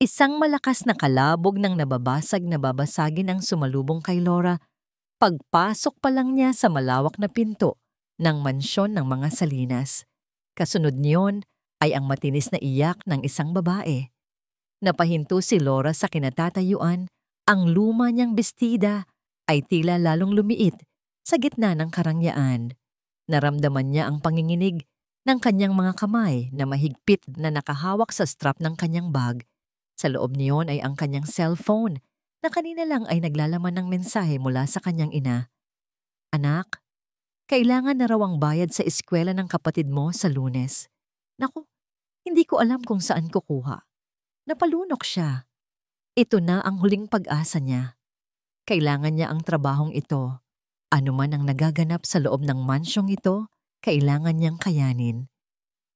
Isang malakas na kalabog ng nababasag na babasagin ang sumalubong kay Laura pagpasok pa lang niya sa malawak na pinto ng mansyon ng mga Salinas. Kasunod niyon ay ang matinis na iyak ng isang babae. Napahinto si Laura sa kinatatayuan, ang luma niyang bestida ay tila lalong lumiit sa gitna ng karangyaan. Naramdaman niya ang panginginig ng kanyang mga kamay na mahigpit na nakahawak sa strap ng kanyang bag. Sa loob niyon ay ang kanyang cellphone na kanina lang ay naglalaman ng mensahe mula sa kanyang ina. Anak, kailangan na raw ang bayad sa eskwela ng kapatid mo sa Lunes. Naku, hindi ko alam kung saan kukuha. Napalunok siya. Ito na ang huling pag-asa niya. Kailangan niya ang trabahong ito. Ano man ang nagaganap sa loob ng mansyong ito, kailangan niyang kayanin.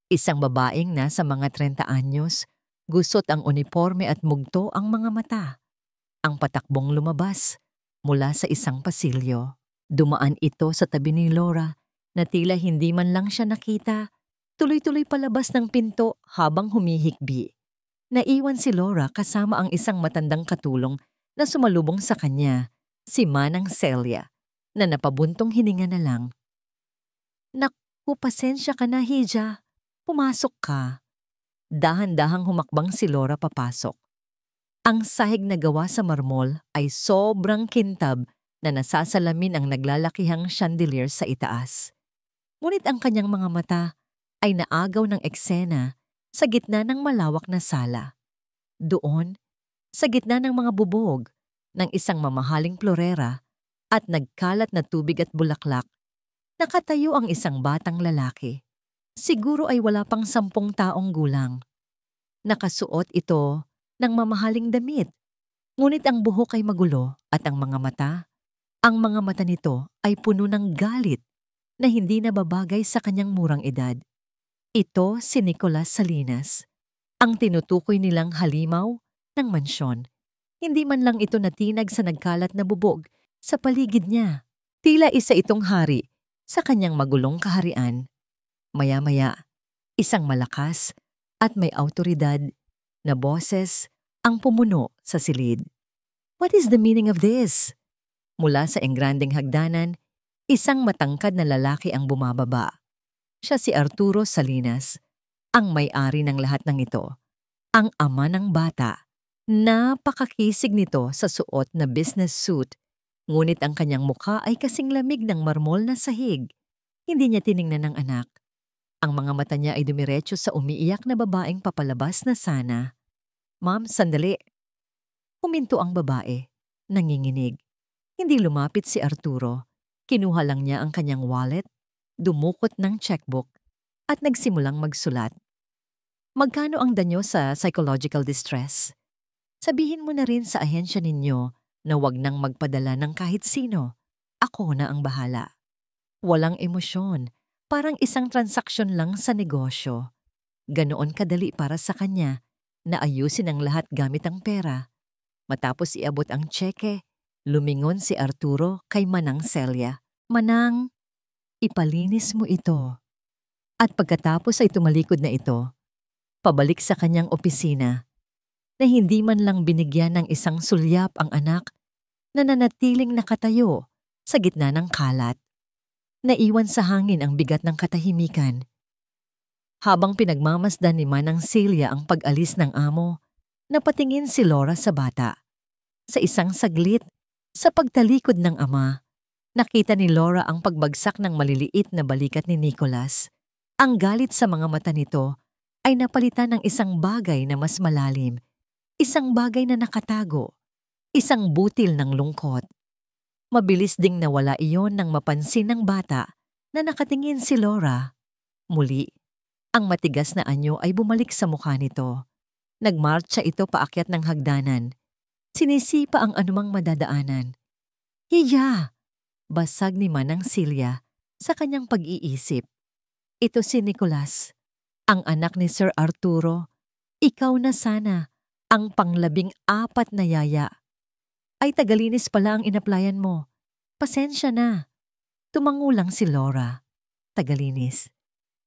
Isang babaeng nasa mga 30 anyos, gusot ang uniforme at mugto ang mga mata. Ang patakbong lumabas mula sa isang pasilyo. Dumaan ito sa tabi ni Laura na tila hindi man lang siya nakita. Tuloy-tuloy palabas ng pinto habang humihikbi. Naiwan si Laura kasama ang isang matandang katulong na sumalubong sa kanya, si Manang Celia, na napabuntong hininga na lang. Naku, pasensya ka na, Hija. Pumasok ka. Dahan-dahang humakbang si Laura papasok. Ang sahig na gawa sa marmol ay sobrang kintab na nasasalamin ang naglalakihang chandelier sa itaas. Ngunit ang kanyang mga mata ay naagaw ng eksena sa gitna ng malawak na sala. Doon, sa gitna ng mga bubog ng isang mamahaling florera at nagkalat na tubig at bulaklak, nakatayo ang isang batang lalaki. Siguro ay wala pang 10 taong gulang. Nakasuot ito ng mamahaling damit, ngunit ang buhok ay magulo at ang mga mata nito ay puno ng galit na hindi nababagay sa kanyang murang edad. Ito si Nicolas Salinas, ang tinutukoy nilang halimaw ng mansyon. Hindi man lang ito natinag sa nagkalat na bubog sa paligid niya. Tila isa itong hari sa kanyang magulong kaharian. Maya-maya, isang malakas at may awtoridad na boses ang pumuno sa silid. What is the meaning of this? Mula sa engrandeng hagdanan, isang matangkad na lalaki ang bumababa. Siya si Arturo Salinas, ang may-ari ng lahat ng ito. Ang ama ng bata. Napakakisig nito sa suot na business suit, ngunit ang kanyang mukha ay kasing lamig ng marmol na sahig. Hindi niya tiningnan ng anak. Ang mga mata niya ay dumiretso sa umiiyak na babaeng papalabas na sana. Ma'am, sandali. Huminto ang babae, nanginginig. Hindi lumapit si Arturo. Kinuha lang niya ang kanyang wallet, dumukot ng checkbook, at nagsimulang magsulat. Magkano ang danyo sa psychological distress? Sabihin mo na rin sa ahensya ninyo na wag nang magpadala ng kahit sino. Ako na ang bahala. Walang emosyon, parang isang transaksyon lang sa negosyo. Ganoon kadali para sa kanya na ayusin ang lahat gamit ang pera. Matapos iabot ang tseke, lumingon si Arturo kay Manang Celia. Manang, ipalinis mo ito. At pagkatapos ay tumalikod na ito, pabalik sa kanyang opisina, na hindi man lang binigyan ng isang sulyap ang anak na nanatiling nakatayo sa gitna ng kalat. Naiwan sa hangin ang bigat ng katahimikan. Habang pinagmamasdan ni Manang Celia ang pag-alis ng amo, napatingin si Laura sa bata. Sa isang saglit, sa pagtalikod ng ama, nakita ni Laura ang pagbagsak ng maliliit na balikat ni Nicolas. Ang galit sa mga mata nito ay napalitan ng isang bagay na mas malalim, isang bagay na nakatago, isang butil ng lungkot. Mabilis ding nawala iyon nang mapansin ng bata na nakatingin si Laura. Muli, ang matigas na anyo ay bumalik sa mukha nito. Nagmartsa ito paakyat ng hagdanan. Sinisipa ang anumang madadaanan. Hiya! Basag ni Manang Celia sa kanyang pag-iisip. Ito si Nicolas, ang anak ni Sir Arturo. Ikaw na sana ang pang-14 na yaya. Ay tagalinis pala ang inaplayan mo. Pasensya na. Tumangulang si Laura. Tagalinis.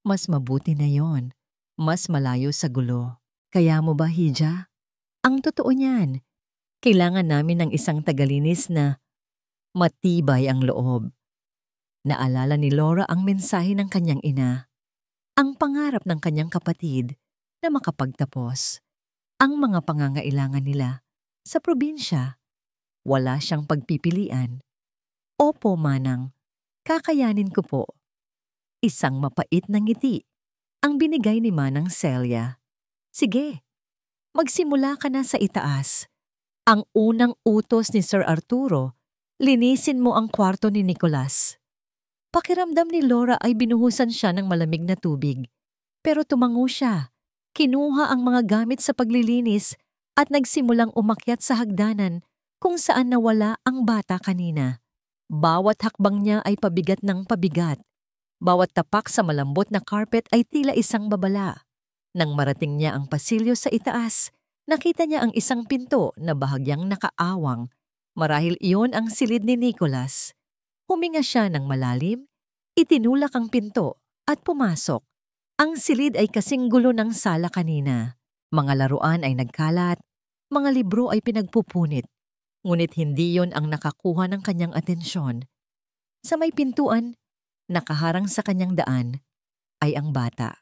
Mas mabuti na yon. Mas malayo sa gulo. Kaya mo ba, Hija? Ang totoo niyan, kailangan namin ng isang tagalinis na matibay ang loob. Naalala ni Laura ang mensahe ng kanyang ina, ang pangarap ng kanyang kapatid na makapagtapos. Ang mga pangangailangan nila sa probinsya, wala siyang pagpipilian. Opo, Manang, kakayanin ko po. Isang mapait na ngiti ang binigay ni Manang Celia. Sige, magsimula ka na sa itaas. Ang unang utos ni Sir Arturo, linisin mo ang kwarto ni Nicolas. Pakiramdam ni Laura ay binuhusan siya ng malamig na tubig. Pero tumango siya, kinuha ang mga gamit sa paglilinis at nagsimulang umakyat sa hagdanan kung saan nawala ang bata kanina. Bawat hakbang niya ay pabigat ng pabigat. Bawat tapak sa malambot na carpet ay tila isang babala. Nang marating niya ang pasilyo sa itaas, nakita niya ang isang pinto na bahagyang nakaawang. Marahil iyon ang silid ni Nicolas. Huminga siya ng malalim, itinulak ang pinto at pumasok. Ang silid ay kasing gulo ng sala kanina. Mga laruan ay nagkalat, mga libro ay pinagpupunit. Ngunit hindi yon ang nakakuha ng kanyang atensyon. Sa may pintuan, nakaharang sa kanyang daan, ay ang bata.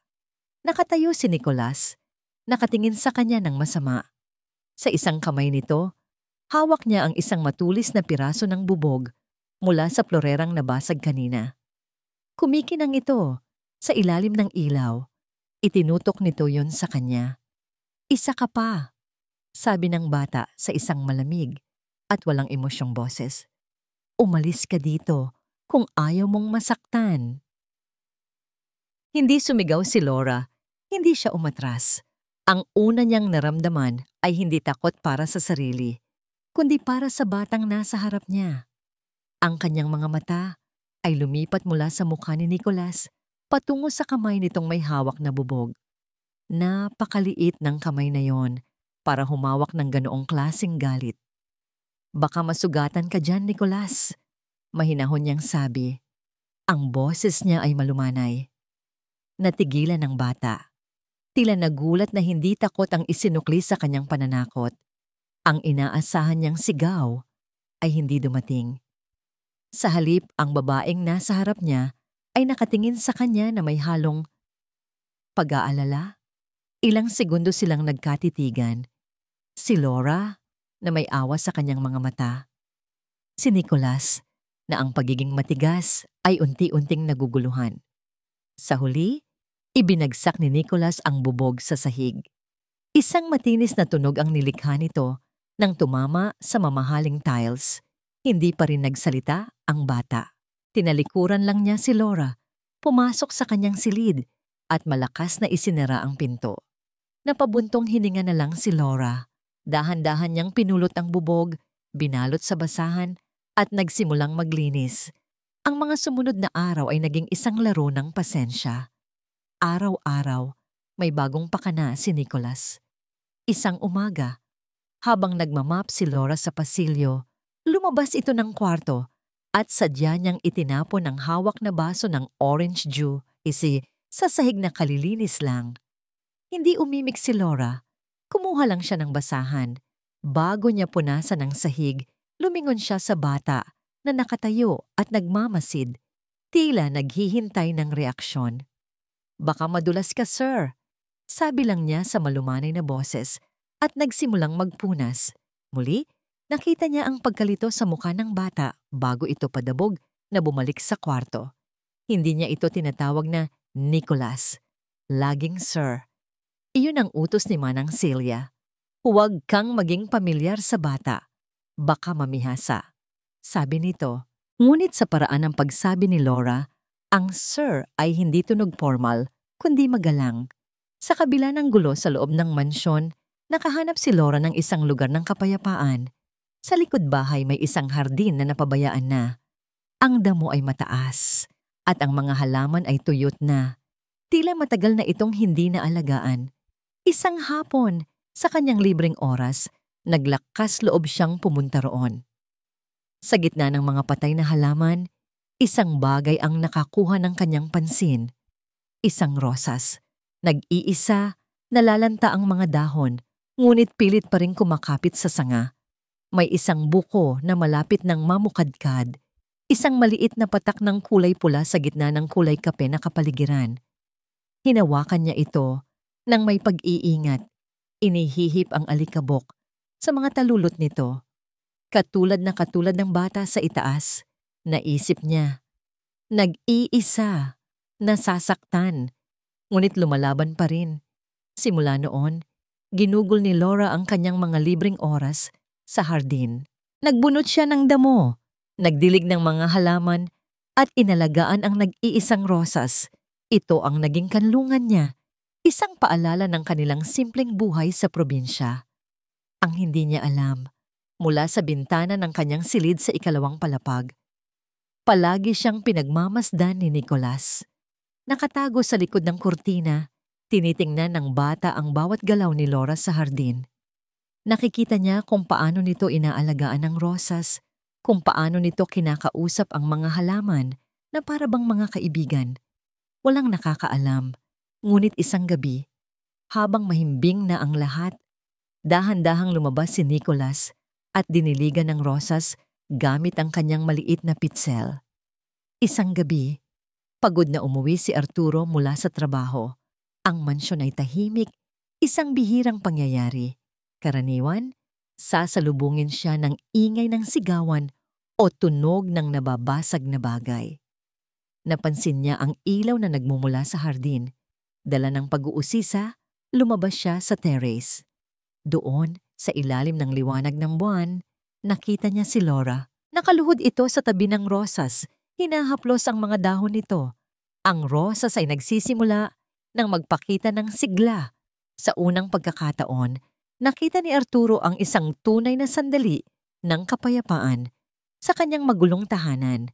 Nakatayo si Nicolas, nakatingin sa kanya ng masama. Sa isang kamay nito, hawak niya ang isang matulis na piraso ng bubog mula sa florerang nabasag kanina. Kumikinang ito sa ilalim ng ilaw. Itinutok nito yon sa kanya. Isa ka pa, sabi ng bata sa isang malamig at walang emosyong boses. Umalis ka dito kung ayaw mong masaktan. Hindi sumigaw si Laura, hindi siya umatras. Ang una niyang naramdaman ay hindi takot para sa sarili, kundi para sa batang nasa harap niya. Ang kanyang mga mata ay lumipat mula sa mukha ni Nicolas patungo sa kamay nitong may hawak na bubog. Napakaliit ng kamay na yon para humawak ng ganoong klaseng galit. Baka masugatan ka dyan, Nicolas, mahinahon niyang sabi. Ang boses niya ay malumanay. Natigilan ng bata. Tila nagulat na hindi takot ang isinukli sa kanyang pananakot. Ang inaasahan niyang sigaw ay hindi dumating. Sa halip, ang babaeng nasa harap niya ay nakatingin sa kanya na may halong pag-aalala. Ilang segundo silang nagkatitigan. Si Laura, na may awa sa kanyang mga mata. Si Nicolas, na ang pagiging matigas ay unti-unting naguguluhan. Sa huli, ibinagsak ni Nicolas ang bubog sa sahig. Isang matinis na tunog ang nilikha nito nang tumama sa mamahaling tiles. Hindi pa rin nagsalita ang bata. Tinalikuran lang niya si Laura, pumasok sa kanyang silid at malakas na isinara ang pinto. Napabuntong hininga na lang si Laura. Dahan-dahan niyang pinulot ang bubog, binalot sa basahan at nagsimulang maglinis. Ang mga sumunod na araw ay naging isang laro ng pasensya. Araw-araw, may bagong pakana si Nicolas. Isang umaga, habang nagmamap si Laura sa pasilyo, lumabas ito ng kwarto at sadya niyang itinapon ang hawak na baso ng orange juice sa sahig na kalilinis lang. Hindi umimik si Laura. Kumuha lang siya ng basahan. Bago niya punasan ang sahig, lumingon siya sa bata na nakatayo at nagmamasid, tila naghihintay ng reaksyon. Baka madulas ka, sir, sabi lang niya sa malumanay na boses at nagsimulang magpunas. Muli, nakita niya ang pagkalito sa mukha ng bata bago ito padabog na bumalik sa kwarto. Hindi niya ito tinatawag na Nicolas, laging sir. Iyon ang utos ni Manang Celia. Huwag kang maging pamilyar sa bata. Baka mamihasa. Sabi nito. Ngunit sa paraan ng pagsabi ni Laura, ang sir ay hindi tunog formal, kundi magalang. Sa kabila ng gulo sa loob ng mansyon, nakahanap si Laura ng isang lugar ng kapayapaan. Sa likod bahay may isang hardin na napabayaan na. Ang damo ay mataas at ang mga halaman ay tuyot na. Tila matagal na itong hindi naalagaan. Isang hapon, sa kanyang libreng oras, naglakas loob siyang pumunta roon. Sa gitna ng mga patay na halaman, isang bagay ang nakakuha ng kanyang pansin. Isang rosas. Nag-iisa, nalalanta ang mga dahon, Ngunit pilit pa rin kumakapit sa sanga. May isang buko na malapit ng mamukadkad, isang maliit na patak ng kulay pula sa gitna ng kulay kape na kapaligiran. Hinawakan niya ito nang may pag-iingat. Inihihip ang alikabok sa mga talulot nito. Katulad ng bata sa itaas, naisip niya. Nag-iisa, nasasaktan, ngunit lumalaban pa rin. Simula noon, ginugol ni Laura ang kanyang mga libreng oras sa hardin. Nagbunot siya ng damo, nagdilig ng mga halaman, at inalagaan ang nag-iisang rosas. Ito ang naging kanlungan niya, isang paalala ng kanilang simpleng buhay sa probinsya. Ang hindi niya alam, mula sa bintana ng kanyang silid sa ikalawang palapag, palagi siyang pinagmamasdan ni Nicolas. Nakatago sa likod ng kurtina, tinitingnan ng bata ang bawat galaw ni Laura sa hardin. Nakikita niya kung paano nito inaalagaan ng rosas, kung paano nito kinakausap ang mga halaman na para bang mga kaibigan. Walang nakakaalam, ngunit isang gabi, habang mahimbing na ang lahat, dahan-dahang lumabas si Nicolas at diniligan ng rosas gamit ang kanyang maliit na pitsel. Isang gabi, pagod na umuwi si Arturo mula sa trabaho. Ang mansyon ay tahimik, isang bihirang pangyayari. Karaniwan, sasalubungin siya ng ingay ng sigawan o tunog ng nababasag na bagay. Napansin niya ang ilaw na nagmumula sa hardin. Dala ng pag-uusisa, lumabas siya sa terrace. Doon, sa ilalim ng liwanag ng buwan, nakita niya si Laura. Nakaluhod ito sa tabi ng rosas. Hinahaplos ang mga dahon nito. Ang rosas ay nagsisimula nang magpakita ng sigla. Sa unang pagkakataon, nakita ni Arturo ang isang tunay na sandali ng kapayapaan sa kanyang magulong tahanan.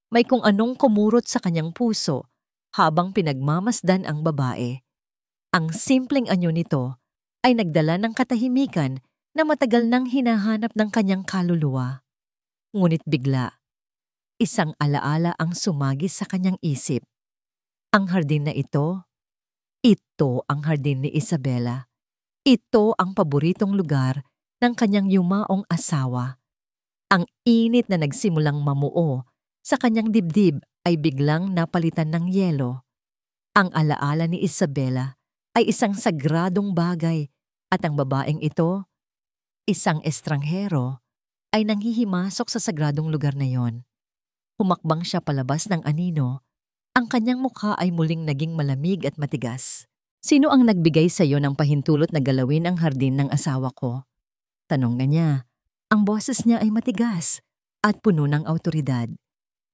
May kung anong kumurot sa kanyang puso habang pinagmamasdan ang babae. Ang simpleng anyo nito ay nagdala ng katahimikan na matagal nang hinahanap ng kanyang kaluluwa. Ngunit bigla, isang alaala ang sumagis sa kanyang isip. Ang hardin na ito ang hardin ni Isabela. Ito ang paboritong lugar ng kanyang yumaong asawa. Ang init na nagsimulang mamuo sa kanyang dibdib ay biglang napalitan ng yelo. Ang alaala ni Isabela ay isang sagradong bagay at ang babaeng ito, isang estranghero, ay nanghihimasok sa sagradong lugar na yon. Humakbang siya palabas ng anino, ang kanyang mukha ay muling naging malamig at matigas. Sino ang nagbigay sa iyo ng pahintulot na galawin ang hardin ng asawa ko? Tanong na niya. Ang boses niya ay matigas at puno ng awtoridad.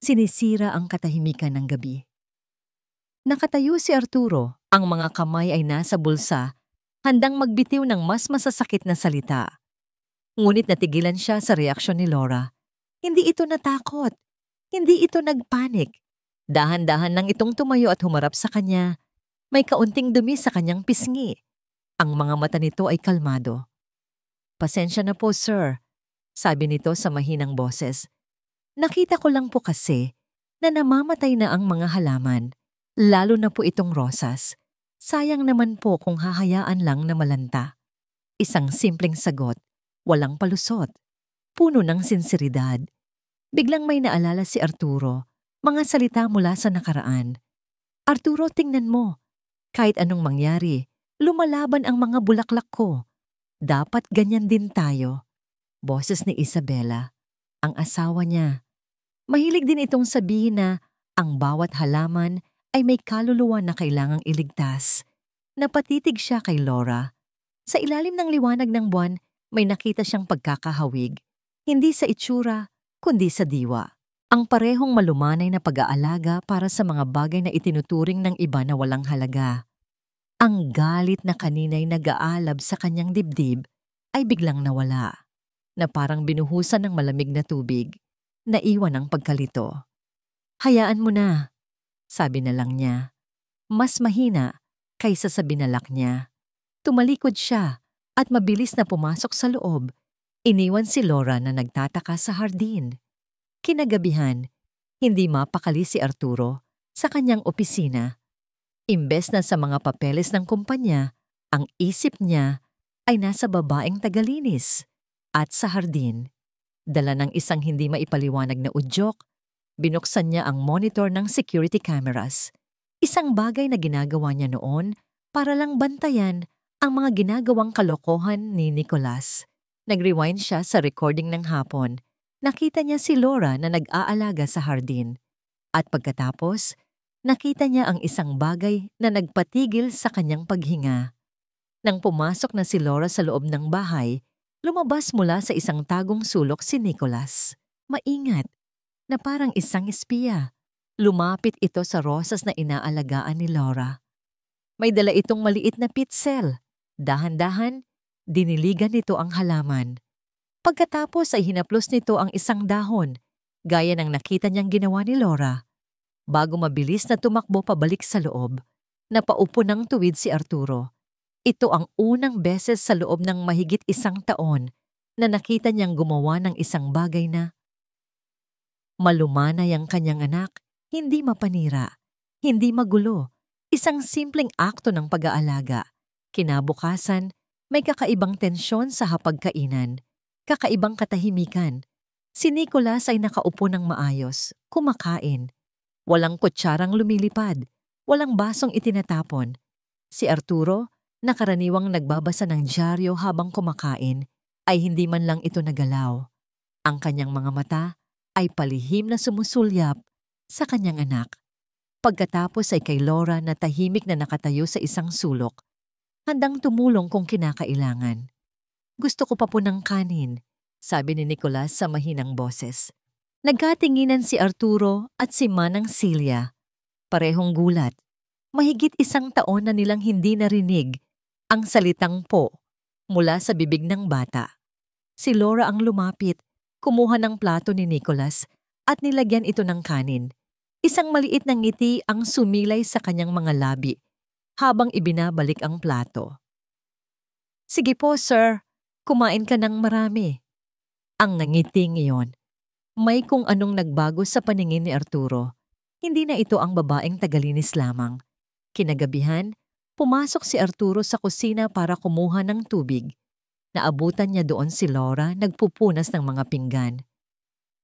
Sinisira ang katahimikan ng gabi. Nakatayo si Arturo, ang mga kamay ay nasa bulsa, handang magbitiw ng mas masasakit na salita. Ngunit natigilan siya sa reaksyon ni Laura. Hindi ito natakot. Hindi ito nagpanik. Dahan-dahan lang itong tumayo at humarap sa kanya. May kaunting dumi sa kanyang pisngi. Ang mga mata nito ay kalmado. Pasensya na po, sir, sabi nito sa mahinang boses. Nakita ko lang po kasi na namamatay na ang mga halaman, lalo na po itong rosas. Sayang naman po kung hahayaan lang na malanta. Isang simpleng sagot, walang palusot, puno ng sinseridad. Biglang may naalala si Arturo, mga salita mula sa nakaraan. Arturo, tingnan mo. Kahit anong mangyari, lumalaban ang mga bulaklak ko. Dapat ganyan din tayo. Boses ni Isabela, ang asawa niya. Mahilig din itong sabihin na ang bawat halaman ay may kaluluwa na kailangang iligtas. Napatitig siya kay Laura. Sa ilalim ng liwanag ng buwan, may nakita siyang pagkakahawig. Hindi sa itsura, kundi sa diwa. Ang parehong malumanay na pag-aalaga para sa mga bagay na itinuturing ng iba na walang halaga. Ang galit na kanina'y nag-aalab sa kanyang dibdib ay biglang nawala, na parang binuhusan ng malamig na tubig. Naiwan ang pagkalito. Hayaan mo na, sabi na lang niya. Mas mahina kaysa sa binalak niya. Tumalikod siya at mabilis na pumasok sa loob. Iniwan si Laura na nagtataka sa hardin. Kinagabihan, hindi mapakali si Arturo sa kanyang opisina. Imbes na sa mga papeles ng kumpanya, ang isip niya ay nasa babaeng tagalinis. At sa hardin, dala ng isang hindi maipaliwanag na udyok, binuksan niya ang monitor ng security cameras. Isang bagay na ginagawa niya noon para lang bantayan ang mga ginagawang kalokohan ni Nicholas. Nag-rewind siya sa recording ng hapon. Nakita niya si Laura na nag-aalaga sa hardin. At pagkatapos, nakita niya ang isang bagay na nagpatigil sa kanyang paghinga. Nang pumasok na si Laura sa loob ng bahay, lumabas mula sa isang tagong sulok si Nicholas. Maingat, na parang isang espiya. Lumapit ito sa rosas na inaalagaan ni Laura. May dala itong maliit na pitzel. Dahan-dahan, diniligan nito ang halaman. Pagkatapos ay hinaplos nito ang isang dahon, gaya ng nakita niyang ginawa ni Laura. Bago mabilis na tumakbo pabalik sa loob, napaupo ng tuwid si Arturo. Ito ang unang beses sa loob ng mahigit 1 taon na nakita niyang gumawa ng isang bagay na malumanay ang kanyang anak, hindi mapanira, hindi magulo, isang simpleng akto ng pag-aalaga. Kinabukasan, may kakaibang tensyon sa hapagkainan, kakaibang katahimikan. Si Nicholas ay nakaupo ng maayos, kumakain. Walang kutsarang lumilipad, walang basong itinatapon. Si Arturo, na karaniwang nagbabasa ng dyaryo habang kumakain, ay hindi man lang ito nagalaw. Ang kanyang mga mata ay palihim na sumusulyap sa kanyang anak. Pagkatapos ay kay Laura na tahimik na nakatayo sa isang sulok, handang tumulong kung kinakailangan. Gusto ko pa po ng kanin, sabi ni Nicholas sa mahinang boses. Nagkatinginan si Arturo at si Manang Celia. Parehong gulat. Mahigit 1 taon na nilang hindi narinig ang salitang po mula sa bibig ng bata. Si Laura ang lumapit, kumuha ng plato ni Nicholas at nilagyan ito ng kanin. Isang maliit na ngiti ang sumilay sa kanyang mga labi habang ibinabalik ang plato. Sige po, sir. Kumain ka ng marami. Ang nangiting iyon. May kung anong nagbago sa paningin ni Arturo. Hindi na ito ang babaeng tagalinis lamang. Kinagabihan, pumasok si Arturo sa kusina para kumuha ng tubig. Naabutan niya doon si Laura nagpupunas ng mga pinggan.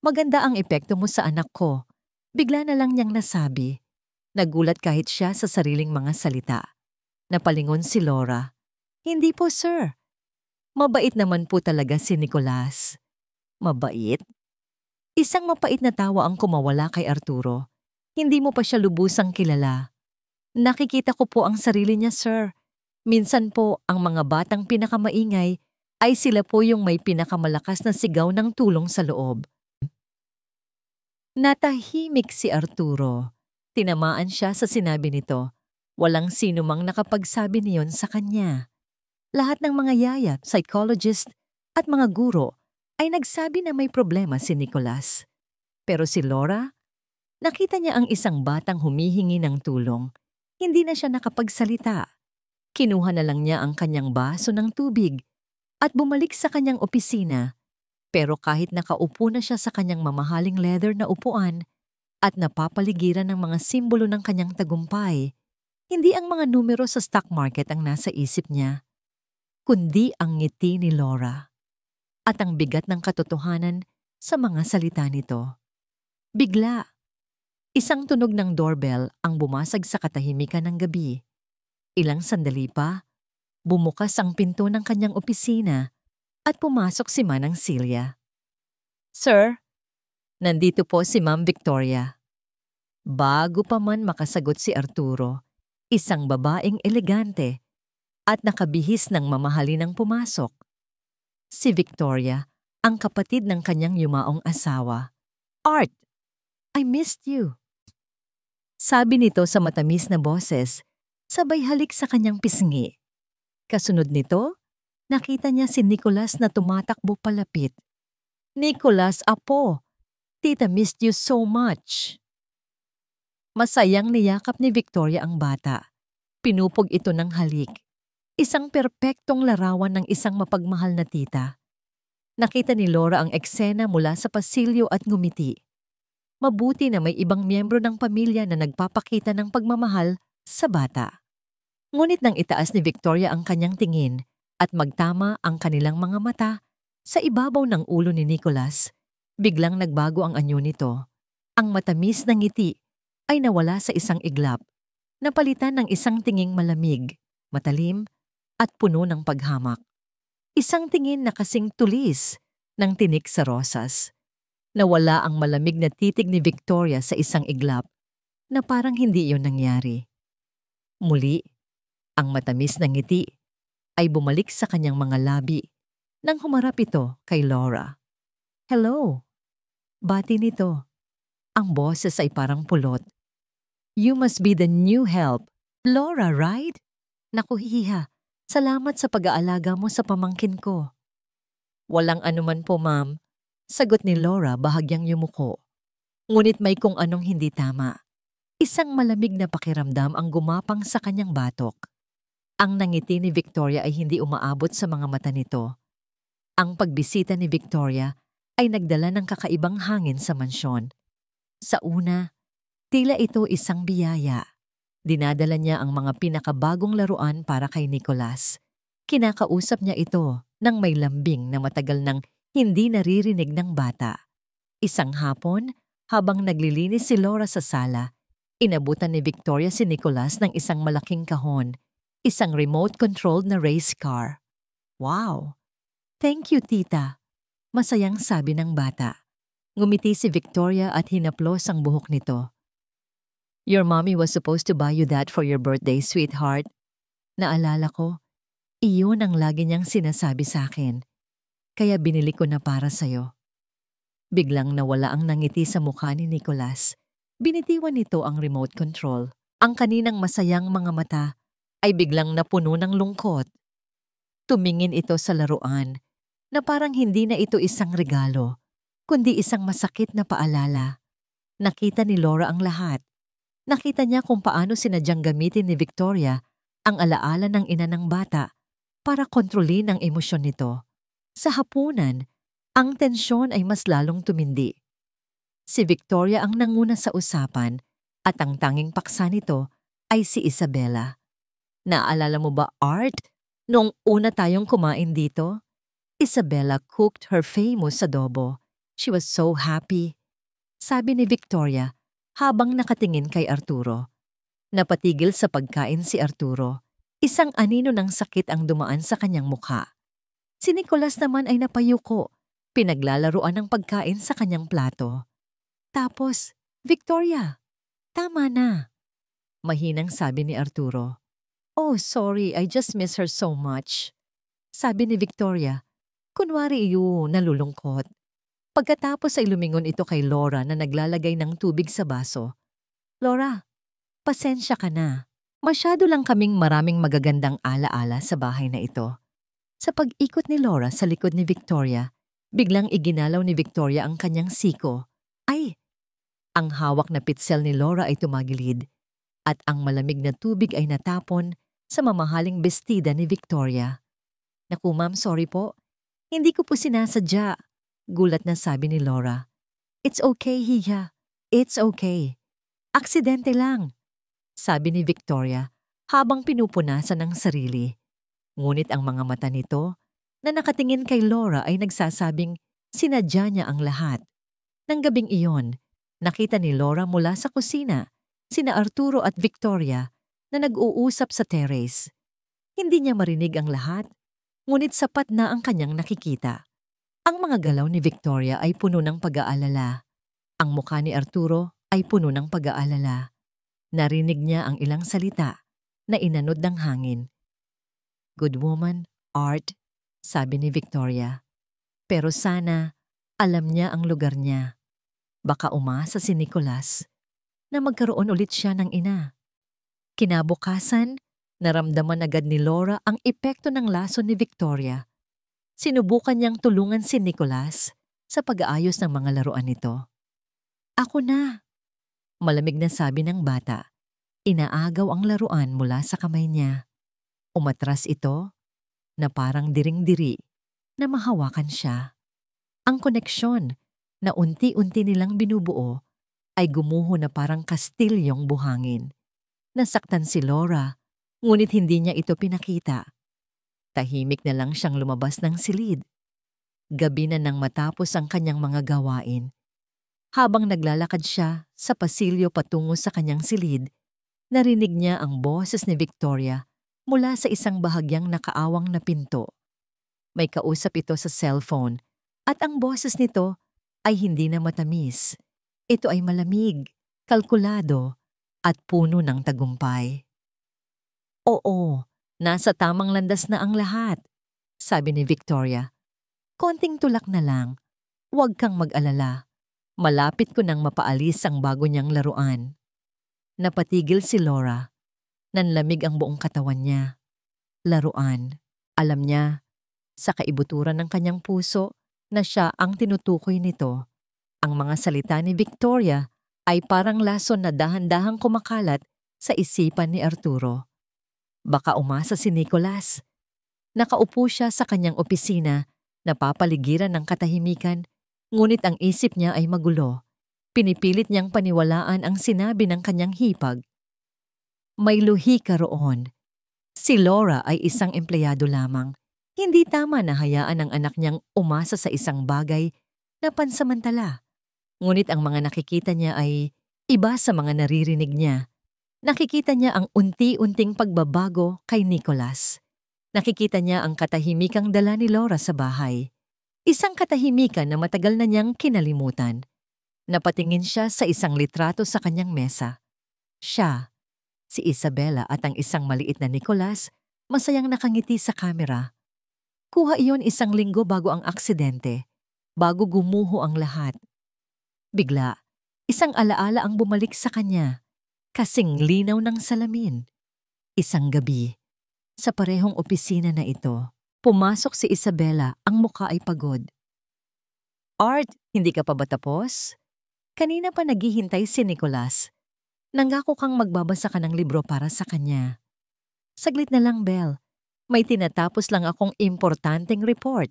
Maganda ang epekto mo sa anak ko. Bigla na lang niyang nasabi. Nagulat kahit siya sa sariling mga salita. Napalingon si Laura. Hindi po, sir. Mabait naman po talaga si Nicholas. Mabait? Isang mapait na tawa ang kumawala kay Arturo. Hindi mo pa siya lubusang kilala. Nakikita ko po ang sarili niya, sir. Minsan po, ang mga batang pinakamaingay ay sila po yung may pinakamalakas na sigaw ng tulong sa loob. Natahimik si Arturo. Tinamaan siya sa sinabi nito. Walang sino mang nakapagsabi niyon sa kanya. Lahat ng mga yaya, psychologist at mga guro ay nagsabi na may problema si Nicholas. Pero si Laura, nakita niya ang isang batang humihingi ng tulong. Hindi na siya nakapagsalita. Kinuha na lang niya ang kanyang baso ng tubig at bumalik sa kanyang opisina. Pero kahit nakaupo na siya sa kanyang mamahaling leather na upuan at napapaligiran ng mga simbolo ng kanyang tagumpay, hindi ang mga numero sa stock market ang nasa isip niya, kundi ang ngiti ni Laura at ang bigat ng katotohanan sa mga salita nito. Bigla, isang tunog ng doorbell ang bumasag sa katahimikan ng gabi. Ilang sandali pa, bumukas ang pinto ng kanyang opisina at pumasok si Manang Celia. Sir, nandito po si Ma'am Victoria. Bago pa man makasagot si Arturo, isang babaeng elegante at nakabihis ng mamahalin ang pumasok. Si Victoria, ang kapatid ng kanyang yumaong asawa. Art, I missed you. Sabi nito sa matamis na boses, sabay halik sa kanyang pisngi. Kasunod nito, nakita niya si Nicholas na tumatakbo palapit. Nicholas, apo, tita missed you so much. Masayang niyakap ni Victoria ang bata. Pinupog ito ng halik. Isang perpektong larawan ng isang mapagmahal na tita. Nakita ni Laura ang eksena mula sa pasilyo at ngumiti. Mabuti na may ibang miyembro ng pamilya na nagpapakita ng pagmamahal sa bata. Ngunit nang itaas ni Victoria ang kanyang tingin, at magtama ang kanilang mga mata sa ibabaw ng ulo ni Nicholas, biglang nagbago ang anyo nito. Ang matamis na ngiti ay nawala sa isang iglap, napalitan ng isang tinging malamig, matalim, at puno ng paghamak. Isang tingin na kasing tulis ng tinik sa rosas. Nawala ang malamig na titig ni Victoria sa isang iglap na parang hindi iyon nangyari. Muli, ang matamis na ngiti ay bumalik sa kanyang mga labi nang humarap ito kay Laura. "Hello," bati nito. Ang boses ay parang pulot. "You must be the new help, Laura, right?" "Naku, hiha. Salamat sa pag-aalaga mo sa pamangkin ko." "Walang anuman po, ma'am," sagot ni Laura bahagyang yumuko. Ngunit may kung anong hindi tama. Isang malamig na pakiramdam ang gumapang sa kanyang batok. Ang nangiti ni Victoria ay hindi umaabot sa mga mata nito. Ang pagbisita ni Victoria ay nagdala ng kakaibang hangin sa mansyon. Sa una, tila ito isang biyaya. Dinadala niya ang mga pinakabagong laruan para kay Nicholas. Kinakausap niya ito ng may lambing na matagal nang hindi naririnig ng bata. Isang hapon, habang naglilinis si Laura sa sala, inabutan ni Victoria si Nicholas ng isang malaking kahon, isang remote-controlled na race car. "Wow! Thank you, tita," masayang sabi ng bata. Ngumiti si Victoria at hinaplos ang buhok nito. "Your mommy was supposed to buy you that for your birthday, sweetheart." "Naalala ko, iyon ang lagi niyang sinasabi sa akin. Kaya binili ko na para sa'yo." Biglang nawala ang nangiti sa mukha ni Nicholas. Binitiwan nito ang remote control. Ang kaninang masayang mga mata ay biglang napuno ng lungkot. Tumingin ito sa laruan na parang hindi na ito isang regalo, kundi isang masakit na paalala. Nakita ni Laura ang lahat. Nakita niya kung paano sinadyang gamitin ni Victoria ang alaala ng ina ng bata para kontrolin ang emosyon nito. Sa hapunan, ang tensyon ay mas lalong tumindi. Si Victoria ang nanguna sa usapan at ang tanging paksa nito ay si Isabella. "Naalala mo ba, Art, noong una tayong kumain dito? Isabella cooked her famous adobo. She was so happy," sabi ni Victoria habang nakatingin kay Arturo. Napatigil sa pagkain si Arturo. Isang anino ng sakit ang dumaan sa kanyang mukha. Si Nicholas naman ay napayuko, pinaglalaruan ng pagkain sa kanyang plato. Tapos, "Victoria, tama na," mahinang sabi ni Arturo. "Oh, sorry, I just miss her so much," sabi ni Victoria. Kunwari nalulungkot. Pagkatapos ay lumingon ito kay Laura na naglalagay ng tubig sa baso. "Laura, pasensya ka na. Masyado lang kaming maraming magagandang alaala sa bahay na ito." Sa pag-ikot ni Laura sa likod ni Victoria, biglang iginalaw ni Victoria ang kanyang siko. Ay! Ang hawak na pitsel ni Laura ay tumagilid at ang malamig na tubig ay natapon sa mamahaling bestida ni Victoria. "Naku, ma'am, sorry po. Hindi ko po sinasadya," gulat na sabi ni Laura. "It's okay, hiya. It's okay. Aksidente lang," sabi ni Victoria habang pinupunasan ang sarili. Ngunit ang mga mata nito na nakatingin kay Laura ay nagsasabing sinadya niya ang lahat. Nang gabing iyon, nakita ni Laura mula sa kusina sina Arturo at Victoria na nag-uusap sa terrace. Hindi niya marinig ang lahat, ngunit sapat na ang kanyang nakikita. Ang mga galaw ni Victoria ay puno ng pag-aalala. Ang mukha ni Arturo ay puno ng pag-aalala. Narinig niya ang ilang salita na inanod ng hangin. "Good woman, Art," sabi ni Victoria. Pero sana alam niya ang lugar niya. Baka umasa si Nicholas na magkaroon ulit siya ng ina. Kinabukasan, naramdaman agad ni Laura ang epekto ng laso ni Victoria. Sinubukan niyang tulungan si Nicholas sa pag-aayos ng mga laruan nito. "Ako na," malamig na sabi ng bata. Inaagaw ang laruan mula sa kamay niya. Umatras ito na parang diring-diri na mahawakan siya. Ang koneksyon na unti-unti nilang binubuo ay gumuho na parang kastilyong buhangin. Nasaktan si Laura, ngunit hindi niya ito pinakita. Tahimik na lang siyang lumabas ng silid. Gabi na nang matapos ang kanyang mga gawain. Habang naglalakad siya sa pasilyo patungo sa kanyang silid, narinig niya ang boses ni Victoria mula sa isang bahagyang nakaawang na pinto. May kausap ito sa cellphone at ang boses nito ay hindi na matamis. Ito ay malamig, kalkulado at puno ng tagumpay. Oo, nasa tamang landas na ang lahat, sabi ni Victoria. Konting tulak na lang, huwag kang mag-alala. Malapit ko nang mapaalis ang bago niyang laruan. Napatigil si Laura. Nanlamig ang buong katawan niya. Laruan. Alam niya, sa kaibuturan ng kanyang puso, na siya ang tinutukoy nito. Ang mga salita ni Victoria ay parang lason na dahan-dahang kumakalat sa isipan ni Arturo. Baka umasa si Nicholas. Nakaupo siya sa kanyang opisina, napapaligiran ng katahimikan, ngunit ang isip niya ay magulo. Pinipilit niyang paniwalaan ang sinabi ng kanyang hipag. May luhi ka roon. Si Laura ay isang empleyado lamang. Hindi tama na hayaan ang anak niyang umasa sa isang bagay na pansamantala. Ngunit ang mga nakikita niya ay iba sa mga naririnig niya. Nakikita niya ang unti-unting pagbabago kay Nicholas. Nakikita niya ang katahimikang dala ni Laura sa bahay. Isang katahimikan na matagal na niyang kinalimutan. Napatingin siya sa isang litrato sa kanyang mesa. Siya, si Isabela at ang isang maliit na Nicholas, masayang nakangiti sa kamera. Kuha iyon 1 linggo bago ang aksidente, bago gumuho ang lahat. Bigla, isang alaala ang bumalik sa kanya, kasing linaw ng salamin. Isang gabi, sa parehong opisina na ito, pumasok si Isabela, ang mukha ay pagod. Art, hindi ka pa ba tapos? Kanina pa naghihintay si Nicholas. Nangako kang magbabasa ka ng libro para sa kanya. Saglit na lang, Belle. May tinatapos lang akong importanteng report.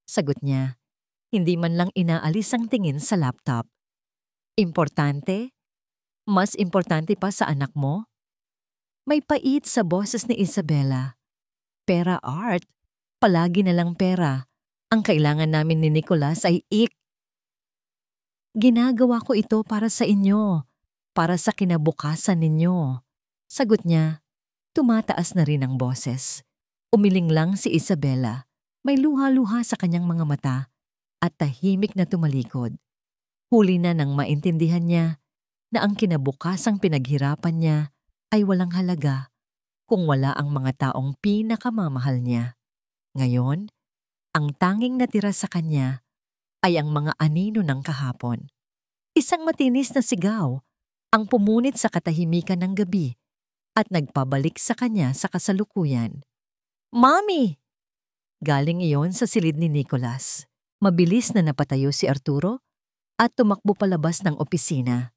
Sagot niya. Hindi man lang inaalis ang tingin sa laptop. Importante? Mas importante pa sa anak mo? May pait sa boses ni Isabela. Pera, Art. Palagi na lang pera. Ang kailangan namin ni Nicholas ay Ginagawa ko ito para sa inyo, para sa kinabukasan ninyo. Sagot niya, tumataas na rin ang boses. Umiling lang si Isabela, may luha-luha sa kanyang mga mata at tahimik na tumalikod. Huli na nang maintindihan niya na ang kinabukasang pinaghirapan niya ay walang halaga kung wala ang mga taong pinakamamahal niya. Ngayon, ang tanging natira sa kanya ay ang mga anino ng kahapon. Isang matinis na sigaw ang pumunit sa katahimikan ng gabi at nagpabalik sa kanya sa kasalukuyan. Mommy! Galing iyon sa silid ni Nicholas. Mabilis na napatayo si Arturo at tumakbo palabas ng opisina.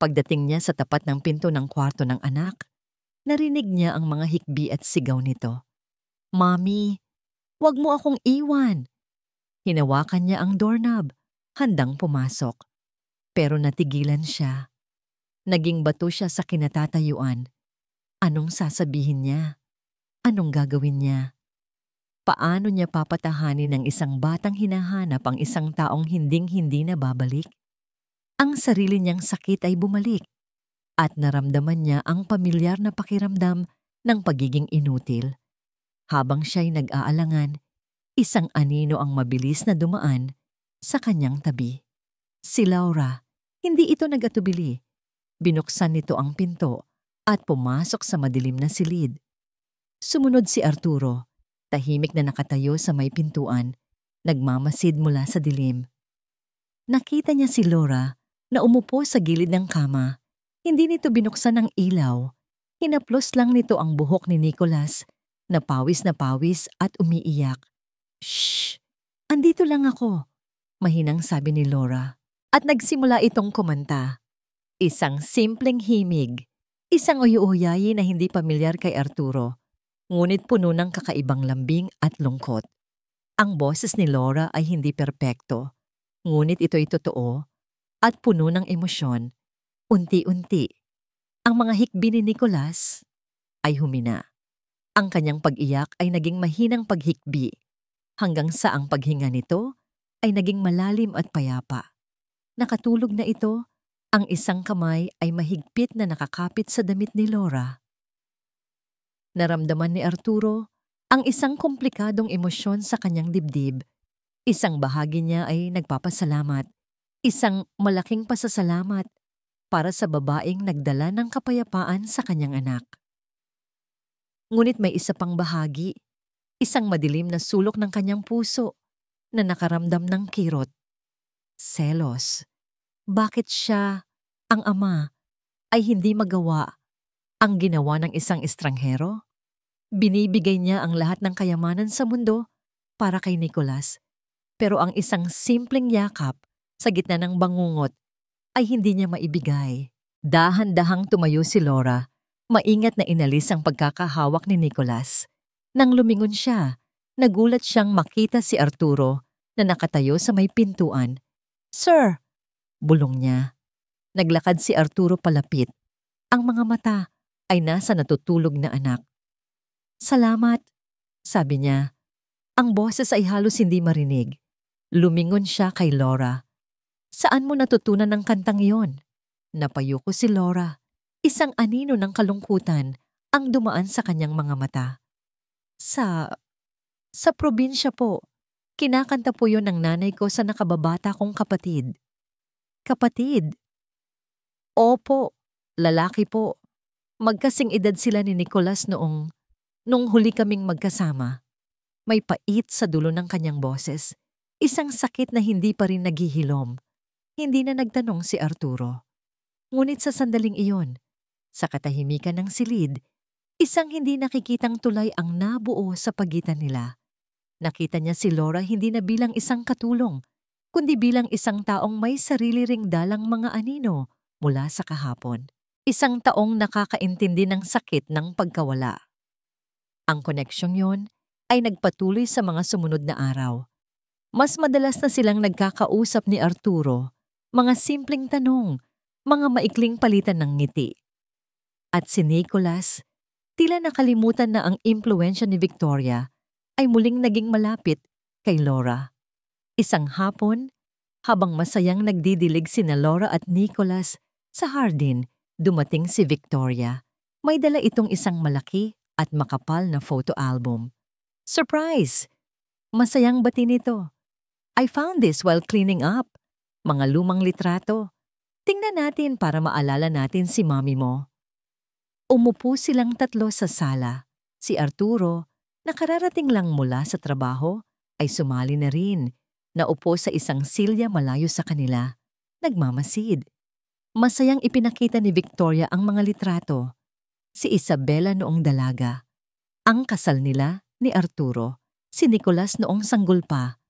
Pagdating niya sa tapat ng pinto ng kwarto ng anak, narinig niya ang mga hikbi at sigaw nito. Mommy, wag mo akong iwan! Hinawakan niya ang doorknob, handang pumasok. Pero natigilan siya. Naging bato siya sa kinatatayuan. Anong sasabihin niya? Anong gagawin niya? Paano niya papatahanin ng isang batang hinahanap ang isang taong hinding-hindi na babalik? Ang sarili niyang sakit ay bumalik at naramdaman niya ang pamilyar na pakiramdam ng pagiging inutil. Habang siya'y nag-aalangan, isang anino ang mabilis na dumaan sa kanyang tabi. Si Laura, hindi ito nag-atubili. Binuksan nito ang pinto at pumasok sa madilim na silid. Sumunod si Arturo, tahimik na nakatayo sa may pintuan, nagmamasid mula sa dilim. Nakita niya si Laura na umupo sa gilid ng kama. Hindi nito binuksan ang ilaw. Hinaplos lang nito ang buhok ni Nicholas na pawis at umiiyak. Shh! Andito lang ako, mahinang sabi ni Laura. At nagsimula itong kumanta. Isang simpleng himig, isang uyu-uyayi na hindi pamilyar kay Arturo, ngunit puno ng kakaibang lambing at lungkot. Ang boses ni Laura ay hindi perpekto, ngunit ito'y totoo at puno ng emosyon. Unti-unti, ang mga hikbi ni Nicholas ay humina. Ang kanyang pag-iyak ay naging mahinang paghikbi, hanggang sa ang paghinga nito ay naging malalim at payapa. Nakatulog na ito, ang isang kamay ay mahigpit na nakakapit sa damit ni Laura. Naramdaman ni Arturo ang isang komplikadong emosyon sa kanyang dibdib. Isang bahagi niya ay nagpapasalamat, isang malaking pasasalamat para sa babaeng nagdala ng kapayapaan sa kanyang anak. Ngunit may isa pang bahagi, isang madilim na sulok ng kanyang puso na nakaramdam ng kirot. Selos. Bakit siya, ang ama, ay hindi magawa ang ginawa ng isang estranghero? Binibigay niya ang lahat ng kayamanan sa mundo para kay Nicholas, pero ang isang simpleng yakap sa gitna ng bangungot ay hindi niya maibigay. Dahan-dahang tumayo si Laura, maingat na inalis ang pagkakahawak ni Nicholas. Nang lumingon siya, nagulat siyang makita si Arturo na nakatayo sa may pintuan. "Sir!" bulong niya. Naglakad si Arturo palapit. Ang mga mata ay nasa natutulog na anak. "Salamat," sabi niya. Ang boses ay halos hindi marinig. Lumingon siya kay Laura. "Saan mo natutunan ng kantang iyon?" Napayuko si Laura. Isang anino ng kalungkutan ang dumaan sa kanyang mga mata. Sa probinsya po. Kinakanta po yun ng nanay ko sa nakababata kong kapatid." "Kapatid?" "Opo, lalaki po. Magkasing edad sila ni Nicholas nung huli kaming magkasama." May pait sa dulo ng kanyang boses. Isang sakit na hindi pa rin naghihilom. Hindi na nagtanong si Arturo. Ngunit sa sandaling iyon, sa katahimikan ng silid, isang hindi nakikitang tulay ang nabuo sa pagitan nila. Nakita niya si Laura hindi na bilang isang katulong, kundi bilang isang taong may sarili ring dalang mga anino mula sa kahapon. Isang taong nakakaintindi ng sakit ng pagkawala. Ang koneksyong yon ay nagpatuloy sa mga sumunod na araw. Mas madalas na silang nagkakausap ni Arturo, mga simpleng tanong, mga maikling palitan ng ngiti. At si Nicholas, tila nakalimutan na ang impluwensya ni Victoria, ay muling naging malapit kay Laura. Isang hapon, habang masayang nagdidilig sina Laura at Nicholas sa hardin, dumating si Victoria. May dala itong isang malaki at makapal na photo album. "Surprise!" Masayang bati nito. "I found this while cleaning up. Mga lumang litrato. Tingnan natin para maalala natin si mami mo." Umupo silang tatlo sa sala. Si Arturo, nakararating lang mula sa trabaho, ay sumali na rin. Naupo sa isang silya malayo sa kanila. Nagmamasid. Masayang ipinakita ni Victoria ang mga litrato. Si Isabela noong dalaga. Ang kasal nila ni Arturo. Si Nicholas noong sanggol pa.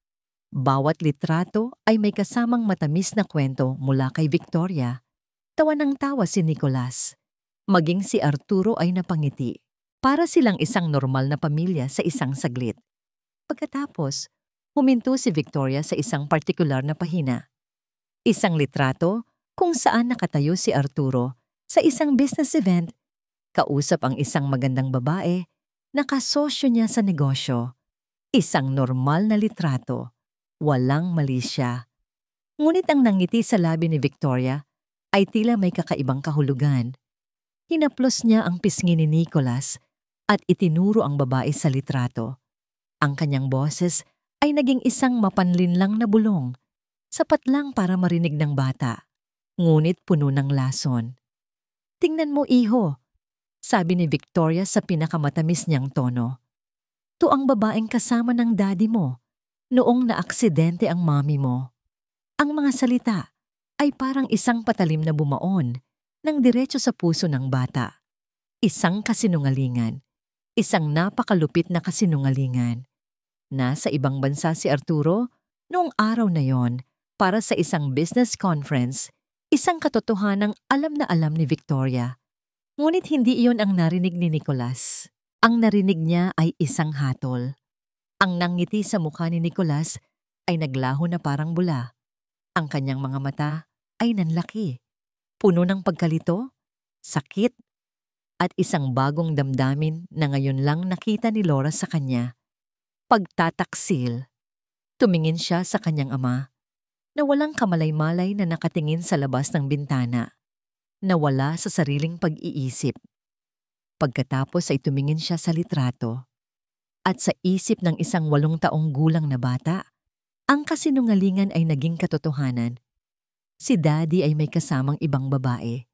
Bawat litrato ay may kasamang matamis na kwento mula kay Victoria. Tawa ng tawa si Nicholas. Maging si Arturo ay napangiti. Para silang isang normal na pamilya sa isang saglit. Pagkatapos, huminto si Victoria sa isang partikular na pahina. Isang litrato kung saan nakatayo si Arturo sa isang business event. Kausap ang isang magandang babae na kasosyo niya sa negosyo. Isang normal na litrato. Walang mali siya. Ngunit ang nangiti sa labi ni Victoria ay tila may kakaibang kahulugan. Hinaplos niya ang pisngi ni Nicholas at itinuro ang babae sa litrato. Ang kanyang boses ay naging isang mapanlinlang na bulong, sapat lang para marinig ng bata, ngunit puno ng lason. "Tingnan mo, iho," sabi ni Victoria sa pinakamatamis niyang tono. "To ang babaeng kasama ng daddy mo noong naaksidente ang mami mo." Ang mga salita ay parang isang patalim na bumaon ng diretso sa puso ng bata. Isang kasinungalingan. Isang napakalupit na kasinungalingan. Nasa ibang bansa si Arturo noong araw na yon para sa isang business conference, isang katotohanang alam na alam ni Victoria. Ngunit hindi iyon ang narinig ni Nicholas. Ang narinig niya ay isang hatol. Ang nangiti sa mukha ni Nicholas ay naglaho na parang bula. Ang kanyang mga mata ay nanlaki. Puno ng pagkalito, sakit, at isang bagong damdamin na ngayon lang nakita ni Laura sa kanya. Pagtataksil. Tumingin siya sa kanyang ama, na walang kamalay-malay na nakatingin sa labas ng bintana, nawala sa sariling pag-iisip. Pagkatapos ay tumingin siya sa litrato, at sa isip ng isang 8 taong gulang na bata, ang kasinungalingan ay naging katotohanan. Si Daddy ay may kasamang ibang babae.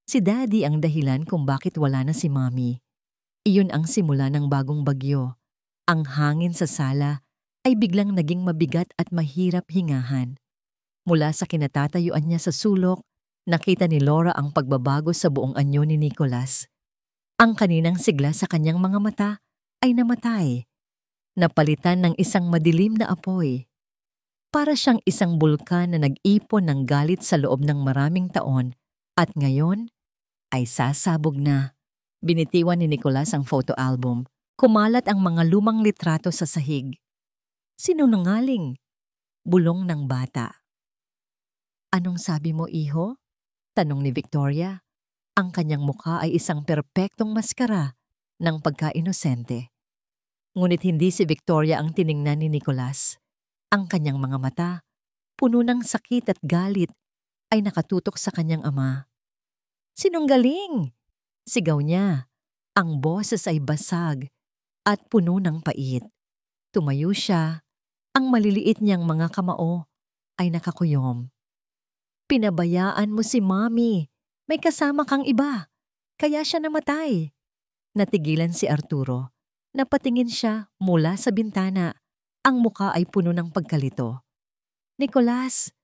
Si Daddy ang dahilan kung bakit wala na si Mommy. Iyon ang simula ng bagong bagyo. Ang hangin sa sala ay biglang naging mabigat at mahirap hingahan. Mula sa kinatatayuan niya sa sulok, nakita ni Laura ang pagbabago sa buong anyo ni Nicholas. Ang kaninang sigla sa kanyang mga mata ay namatay. Napalitan ng isang madilim na apoy. Para siyang isang bulkan na nag-ipon ng galit sa loob ng maraming taon at ngayon ay sasabog na. Binitiwan ni Nicholas ang photo album. Kumalat ang mga lumang litrato sa sahig. Sinungaling? Bulong ng bata. Anong sabi mo, iho? Tanong ni Victoria. Ang kanyang mukha ay isang perpektong maskara ng pagka-inosente. Ngunit hindi si Victoria ang tiningnan ni Nicholas. Ang kanyang mga mata, puno ng sakit at galit, ay nakatutok sa kanyang ama. Sinunggaling! Sigaw niya. Ang boses ay basag at puno ng pait. Tumayo siya. Ang maliliit niyang mga kamao ay nakakuyom. Pinabayaan mo si Mommy. May kasama kang iba. Kaya siya namatay. Natigilan si Arturo. Napatingin siya mula sa bintana. Ang muka ay puno ng pagkalito. Nicholas,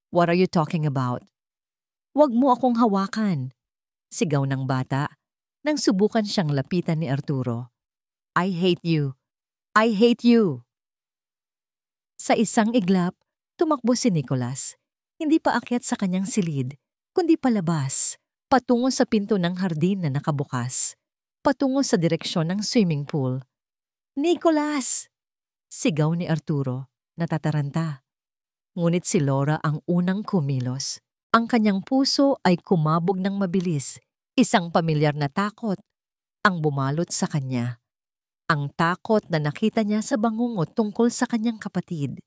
what are you talking about? Huwag mo akong hawakan. Sigaw ng bata nang subukan siyang lapitan ni Arturo. I hate you. I hate you. Sa isang iglap, tumakbo si Nicholas. Hindi pa akyat sa kanyang silid, kundi palabas, patungo sa pinto ng hardin na nakabukas, patungo sa direksyon ng swimming pool. Nicholas! Sigaw ni Arturo, natataranta. Ngunit si Laura ang unang kumilos. Ang kanyang puso ay kumabog ng mabilis. Isang pamilyar na takot ang bumalot sa kanya. Ang takot na nakita niya sa bangungot tungkol sa kanyang kapatid.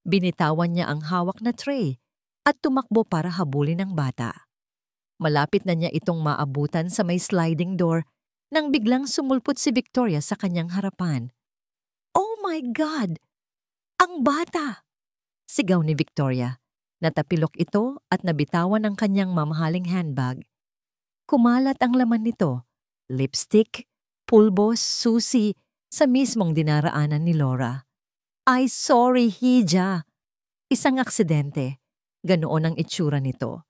Binitawan niya ang hawak na tray at tumakbo para habulin ang bata. Malapit na niya itong maabutan sa may sliding door nang biglang sumulpot si Victoria sa kanyang harapan. Oh my God! Ang bata! Sigaw ni Victoria. Natapilok ito at nabitawan ang kanyang mamahaling handbag. Kumalat ang laman nito, lipstick, pulbos, susi, sa mismong dinaraanan ni Laura. Ay sorry, Hija. Isang aksidente. Ganoon ang itsura nito.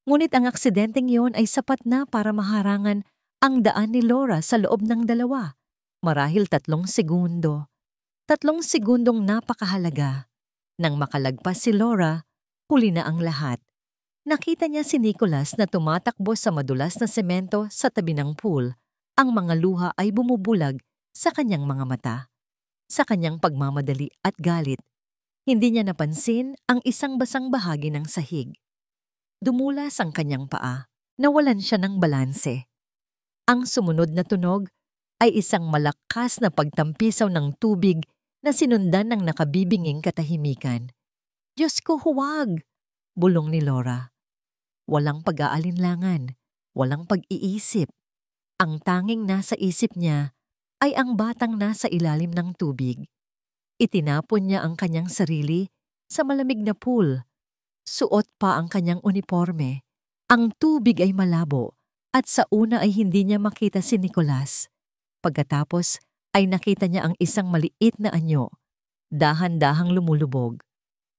Ngunit ang aksidenteng iyon ay sapat na para maharangan ang daan ni Laura sa loob ng 2. Marahil 3 segundo. 3 segundong napakahalaga. Nang makalagpas si Laura, huli na ang lahat. Nakita niya si Nicholas na tumatakbo sa madulas na semento sa tabi ng pool. Ang mga luha ay bumubulag sa kanyang mga mata. Sa kanyang pagmamadali at galit, hindi niya napansin ang isang basang bahagi ng sahig. Dumulas ang kanyang paa, nawalan siya ng balanse. Ang sumunod na tunog ay isang malakas na pagtampisaw ng tubig na sinundan ng nakabibinging katahimikan. Diyos ko, huwag! Bulong ni Laura. Walang pag-aalinlangan, walang pag-iisip. Ang tanging nasa isip niya ay ang batang nasa ilalim ng tubig. Itinapon niya ang kanyang sarili sa malamig na pool. Suot pa ang kanyang uniforme. Ang tubig ay malabo at sa una ay hindi niya makita si Nicholas. Pagkatapos ay nakita niya ang isang maliit na anyo. Dahan-dahang lumulubog.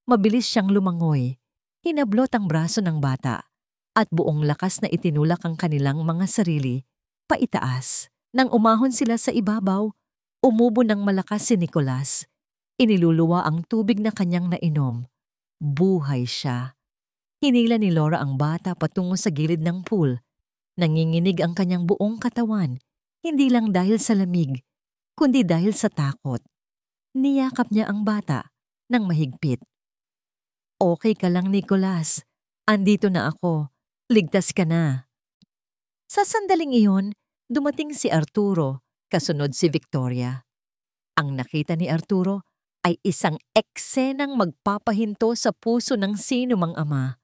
Mabilis siyang lumangoy. Hinablot ang braso ng bata at buong lakas na itinulak ang kanilang mga sarili paitaas. Nang umahon sila sa ibabaw, umubo ng malakas si Nicholas. Iniluluwa ang tubig na kanyang nainom. Buhay siya. Hinila ni Laura ang bata patungo sa gilid ng pool. Nanginginig ang kanyang buong katawan, hindi lang dahil sa lamig, kundi dahil sa takot. Niyakap niya ang bata ng mahigpit. Okay ka lang, Nicholas. Andito na ako. Ligtas ka na. Sa sandaling iyon, dumating si Arturo, kasunod si Victoria. Ang nakita ni Arturo ay isang eksenang magpapahinto sa puso ng sino mang ama.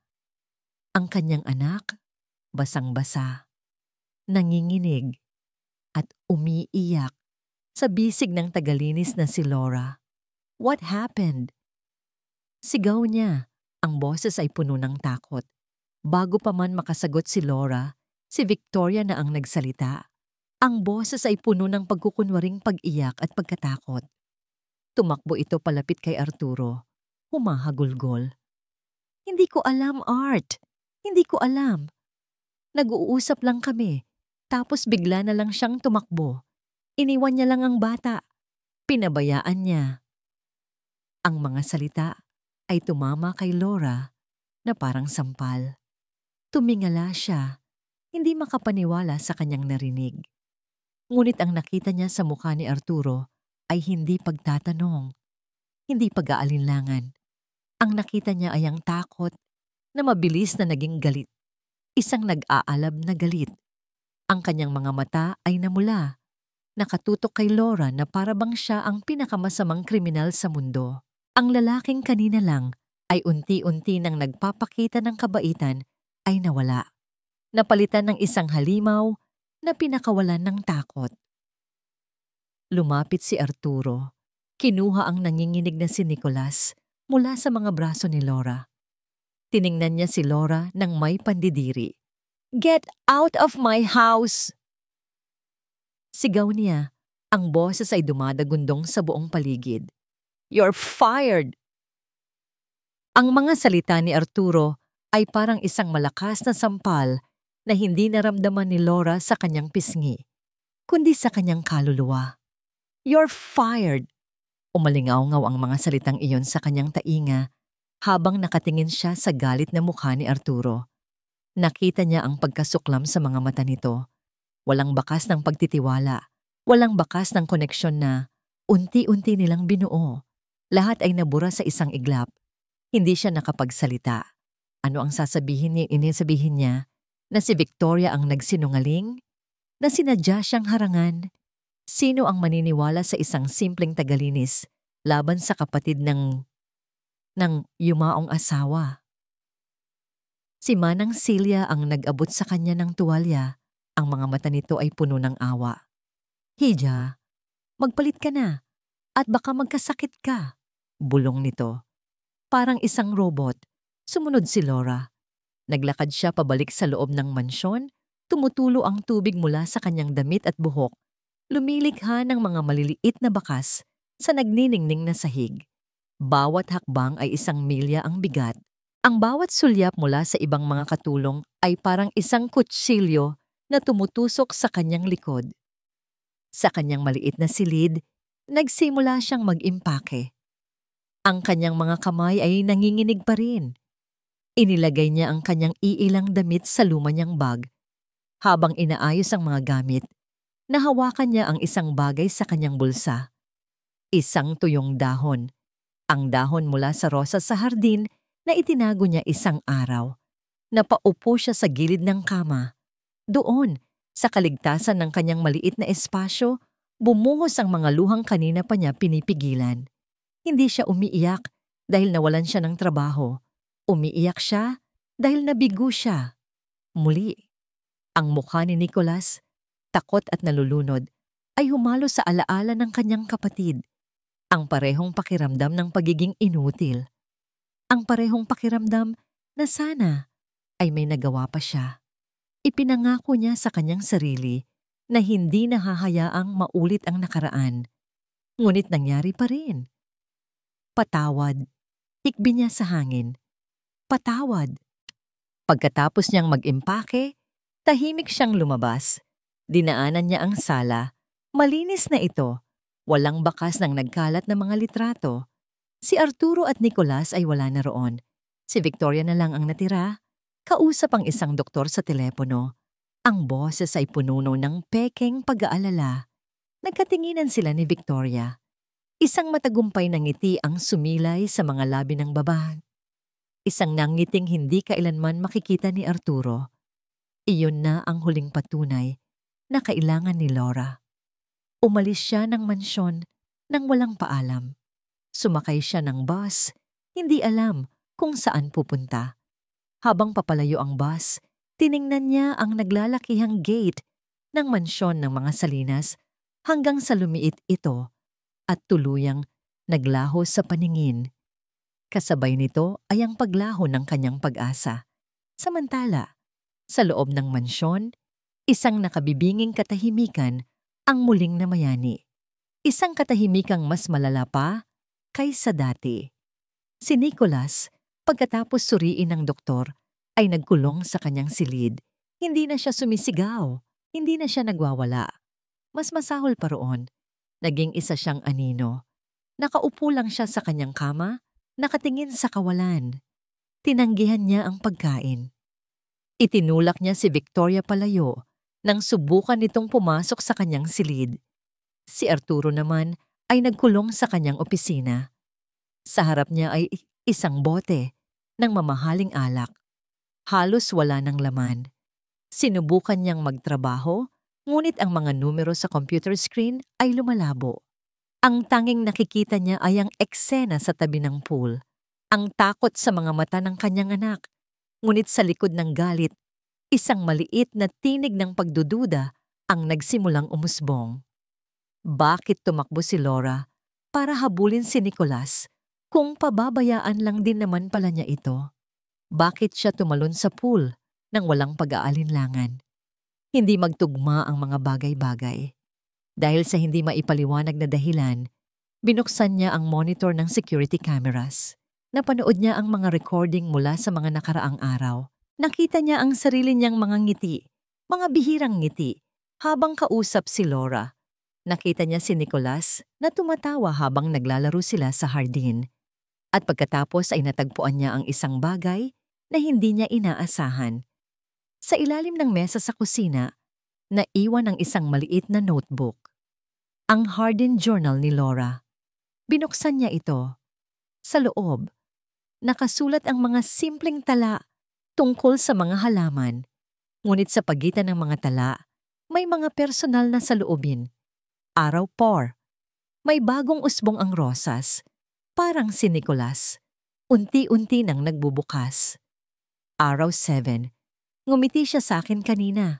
Ang kanyang anak, basang-basa, nanginginig, at umiiyak sa bisig ng tagalinis na si Laura. What happened? Sigaw niya. Ang boses ay puno ng takot. Bago pa man makasagot si Laura, si Victoria na ang nagsalita. Ang boses ay puno ng pagkukunwaring pag-iyak at pagkatakot. Tumakbo ito palapit kay Arturo. Humahagulgol. Hindi ko alam, Art. Hindi ko alam. Nag-uusap lang kami. Tapos bigla na lang siyang tumakbo. Iniwan niya lang ang bata. Pinabayaan niya. Ang mga salita ay tumama kay Laura na parang sampal. Tumingala siya, hindi makapaniwala sa kanyang narinig. Ngunit ang nakita niya sa mukha ni Arturo ay hindi pagtatanong, hindi pag-aalinlangan. Ang nakita niya ay ang takot na mabilis na naging galit. Isang nag-aalab na galit. Ang kanyang mga mata ay namula. Nakatutok kay Laura na parabang siya ang pinakamasamang kriminal sa mundo. Ang lalaking kanina lang ay unti-unti nang nagpapakita ng kabaitan ay nawala. Napalitan ng isang halimaw na pinakawalan ng takot. Lumapit si Arturo. Kinuha ang nanginginig na si Nicolas mula sa mga braso ni Laura. Tiningnan niya si Laura ng may pandidiri. Get out of my house! Sigaw niya. Ang boses ay dumadagundong sa buong paligid. You're fired! Ang mga salita ni Arturo ay parang isang malakas na sampal na hindi naramdaman ni Laura sa kanyang pisngi, kundi sa kanyang kaluluwa. You're fired! Umalingaw-ngaw ang mga salitang iyon sa kanyang tainga habang nakatingin siya sa galit na mukha ni Arturo. Nakita niya ang pagkasuklam sa mga mata nito. Walang bakas ng pagtitiwala, walang bakas ng koneksyon na unti-unti nilang binuo. Lahat ay nabura sa isang iglap. Hindi siya nakapagsalita. Ano ang sasabihin niya? Na si Victoria ang nagsinungaling? Na sinadya siyang harangan? Sino ang maniniwala sa isang simpleng tagalinis laban sa kapatid ng yumaong asawa? Si Manang Celia ang nag-abot sa kanya ng tuwalya. Ang mga mata nito ay puno ng awa. Hija, magpalit ka na at baka magkasakit ka. Bulong nito. Parang isang robot, sumunod si Laura. Naglakad siya pabalik sa loob ng mansyon, tumutulo ang tubig mula sa kanyang damit at buhok, lumilikha ng mga maliliit na bakas sa nagniningning na sahig. Bawat hakbang ay isang milya ang bigat. Ang bawat sulyap mula sa ibang mga katulong ay parang isang kutsilyo na tumutusok sa kanyang likod. Sa kanyang maliit na silid, nagsimula siyang mag-impake. Ang kanyang mga kamay ay nanginginig pa rin. Inilagay niya ang kanyang iilang damit sa luma niyang bag. Habang inaayos ang mga gamit, nahawakan niya ang isang bagay sa kanyang bulsa. Isang tuyong dahon. Ang dahon mula sa rosas sa hardin na itinago niya isang araw. Napaupo siya sa gilid ng kama. Doon, sa kaligtasan ng kanyang maliit na espasyo, bumuhos ang mga luhang kanina pa niya pinipigilan. Hindi siya umiiyak dahil nawalan siya ng trabaho. Umiiyak siya dahil nabigo siya. Muli, ang mukha ni Nicolas, takot at nalulunod, ay humalo sa alaala ng kanyang kapatid. Ang parehong pakiramdam ng pagiging inutil. Ang parehong pakiramdam na sana ay may nagawa pa siya. Ipinangako niya sa kanyang sarili na hindi nahahayaang maulit ang nakaraan. Ngunit nangyari pa rin. Patawad. Hikbi niya sa hangin. Patawad. Pagkatapos niyang mag-impake, tahimik siyang lumabas. Dinaanan niya ang sala. Malinis na ito. Walang bakas ng nagkalat na mga litrato. Si Arturo at Nicolas ay wala na roon. Si Victoria na lang ang natira. Kausap ang isang doktor sa telepono. Ang boses ay pununo ng pekeng pag-aalala. Nagkatinginan sila ni Victoria. Isang matagumpay na ngiti ang sumilay sa mga labi ng babae. Isang nangiting hindi kailanman makikita ni Arturo. Iyon na ang huling patunay na kailangan ni Laura. Umalis siya ng mansyon nang walang paalam. Sumakay siya ng bus, hindi alam kung saan pupunta. Habang papalayo ang bus, tiningnan niya ang naglalakihang gate ng mansyon ng mga Salinas hanggang sa lumiit ito at tuluyang naglaho sa paningin. Kasabay nito ay ang paglaho ng kanyang pag-asa. Samantala, sa loob ng mansyon, isang nakabibinging katahimikan ang muling namayani. Isang katahimikang mas malala pa kaysa dati. Si Nicholas, pagkatapos suriin ng doktor, ay nagkulong sa kanyang silid. Hindi na siya sumisigaw, hindi na siya nagwawala. Mas masahol pa roon, naging isa siyang anino. Nakaupo lang siya sa kanyang kama, nakatingin sa kawalan. Tinanggihan niya ang pagkain. Itinulak niya si Victoria palayo nang subukan nitong pumasok sa kanyang silid. Si Arturo naman ay nagkulong sa kanyang opisina. Sa harap niya ay isang bote ng mamahaling alak. Halos wala ng laman. Sinubukan niyang magtrabaho, ngunit ang mga numero sa computer screen ay lumalabo. Ang tanging nakikita niya ay ang eksena sa tabi ng pool. Ang takot sa mga mata ng kanyang anak. Ngunit sa likod ng galit, isang maliit na tinig ng pagdududa ang nagsimulang umusbong. Bakit tumakbo si Laura para habulin si Nicholas kung pababayaan lang din naman pala niya ito? Bakit siya tumalon sa pool nang walang pag-aalinlangan? Hindi magtugma ang mga bagay-bagay. Dahil sa hindi maipaliwanag na dahilan, binuksan niya ang monitor ng security cameras. Napanood niya ang mga recording mula sa mga nakaraang araw. Nakita niya ang sarili niyang mga ngiti, mga bihirang ngiti, habang kausap si Laura. Nakita niya si Nicholas na tumatawa habang naglalaro sila sa hardin. At pagkatapos ay natagpuan niya ang isang bagay na hindi niya inaasahan. Sa ilalim ng mesa sa kusina, naiwan ang isang maliit na notebook. Ang hardin journal ni Laura. Binuksan niya ito. Sa loob, nakasulat ang mga simpleng tala tungkol sa mga halaman. Ngunit sa pagitan ng mga tala, may mga personal na saloobin. Araw 4. May bagong usbong ang rosas. Parang si Nicholas. Unti-unti nang nagbubukas. Araw 7. Ngumiti siya sa akin kanina.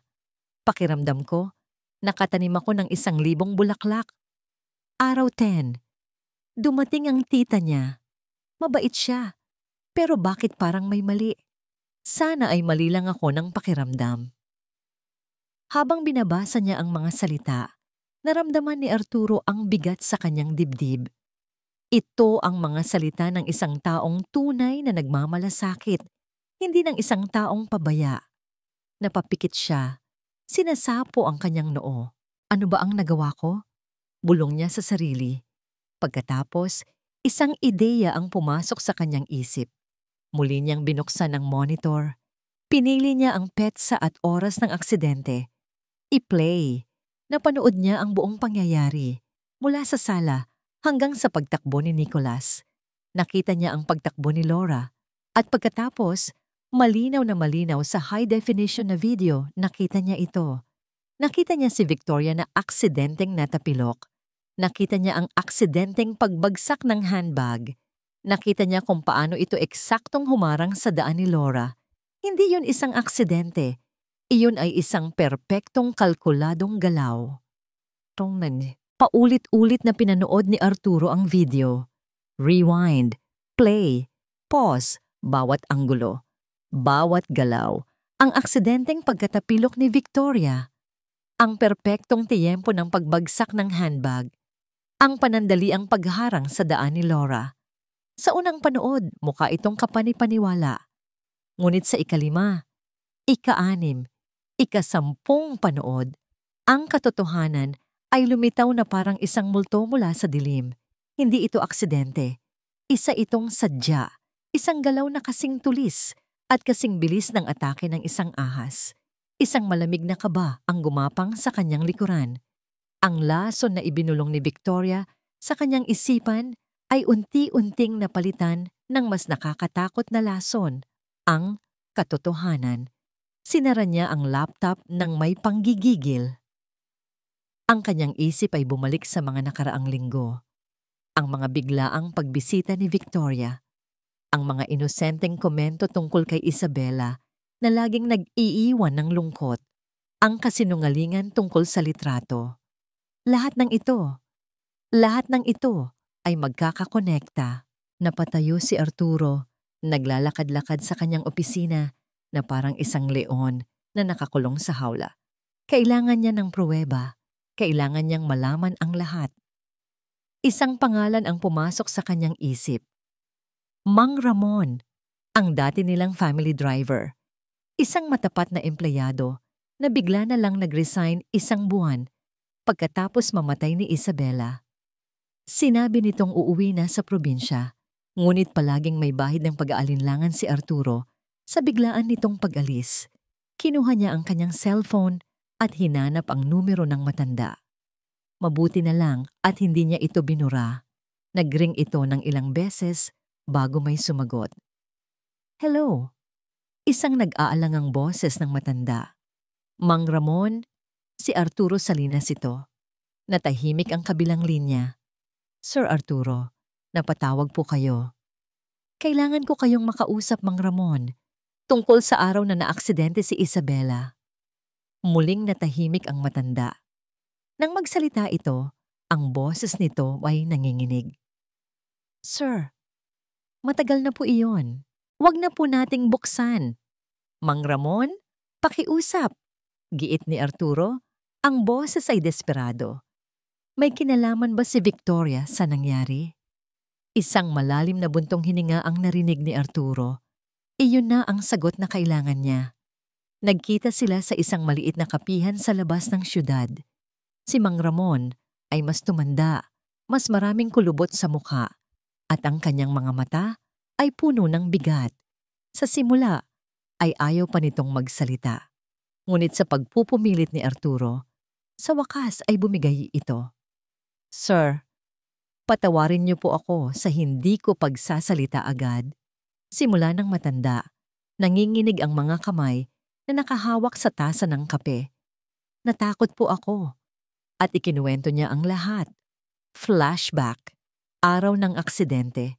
Pakiramdam ko, nakatanim ako ng 1,000 bulaklak. Araw 10. Dumating ang tita niya. Mabait siya. Pero bakit parang may mali? Sana ay mali lang ako ng pakiramdam. Habang binabasa niya ang mga salita, naramdaman ni Arturo ang bigat sa kanyang dibdib. Ito ang mga salita ng isang taong tunay na nagmamalasakit, hindi ng isang taong pabaya. Napapikit siya. Sinasapo ang kanyang noo. Ano ba ang nagawa ko? Bulong niya sa sarili. Pagkatapos, isang ideya ang pumasok sa kanyang isip. Muli niyang binuksan ang monitor. Pinili niya ang petsa at oras ng aksidente. I-play. Napanood niya ang buong pangyayari. Mula sa sala hanggang sa pagtakbo ni Nicholas. Nakita niya ang pagtakbo ni Laura. At pagkatapos, malinaw na malinaw sa high-definition na video, nakita niya ito. Nakita niya si Victoria na aksidenteng natapilok. Nakita niya ang aksidenteng pagbagsak ng handbag. Nakita niya kung paano ito eksaktong humarang sa daan ni Laura. Hindi yun isang aksidente. Iyon ay isang perpektong kalkuladong galaw. Paulit-ulit na pinanood ni Arturo ang video. Rewind, play, pause, bawat anggulo, bawat galaw. Ang aksidenteng pagkatapilok ni Victoria. Ang perpektong tiyempo ng pagbagsak ng handbag. Ang panandaliang pagharang sa daan ni Laura. Sa unang panood, mukha itong kapani-paniwala. Ngunit sa ika-5, ika-6, ika-10 panood, ang katotohanan ay lumitaw na parang isang multo mula sa dilim. Hindi ito aksidente. Isa itong sadya, isang galaw na kasing tulis at kasing bilis ng atake ng isang ahas. Isang malamig na kaba ang gumapang sa kanyang likuran. Ang lason na ibinulong ni Victoria sa kanyang isipan ay unti-unting napalitan ng mas nakakatakot na lason, ang katotohanan. Sinara niya ang laptop ng may panggigigil. Ang kanyang isip ay bumalik sa mga nakaraang linggo. Ang mga biglaang pagbisita ni Victoria. Ang mga inosenteng komento tungkol kay Isabela na laging nag-iiwan ng lungkot. Ang kasinungalingan tungkol sa litrato. Lahat ng ito ay magkakakonekta. Napatayo si Arturo, naglalakad-lakad sa kanyang opisina na parang isang leon na nakakulong sa hawla. Kailangan niya ng pruweba, kailangan niyang malaman ang lahat. Isang pangalan ang pumasok sa kanyang isip. Mang Ramon, ang dati nilang family driver. Isang matapat na empleyado na bigla na lang nag-resign 1 buwan pagkatapos mamatay ni Isabela. Sinabi nitong uuwi na sa probinsya, ngunit palaging may bahid ng pag-aalinlangan si Arturo sa biglaan nitong pag-alis. Kinuha niya ang kanyang cellphone at hinanap ang numero ng matanda. Mabuti na lang at hindi niya ito binura. Nag-ring ito ng ilang beses bago may sumagot. Hello, isang nag-aalangang boses ng matanda. Mang Ramon, si Arturo Salinas ito. Natahimik ang kabilang linya. Sir Arturo, napatawag po kayo. Kailangan ko kayong makausap, Mang Ramon, tungkol sa araw na naaksidente si Isabela. Muling natahimik ang matanda. Nang magsalita ito, ang boses nito ay nanginginig. Sir, matagal na po iyon. Huwag na po nating buksan. Mang Ramon, pakiusap. Giit ni Arturo, ang boses ay desperado. May kinalaman ba si Victoria sa nangyari? Isang malalim na buntong hininga ang narinig ni Arturo. Iyon na ang sagot na kailangan niya. Nagkita sila sa isang maliit na kapihan sa labas ng syudad. Si Mang Ramon ay mas tumanda, mas maraming kulubot sa mukha, at ang kanyang mga mata ay puno ng bigat. Sa simula ay ayaw pa nitong magsalita. Ngunit sa pagpupumilit ni Arturo, sa wakas ay bumigay ito. Sir, patawarin niyo po ako sa hindi ko pagsasalita agad. Simula ng matanda, nanginginig ang mga kamay na nakahawak sa tasa ng kape. Natakot po ako at ikinuwento niya ang lahat. Flashback, araw ng aksidente.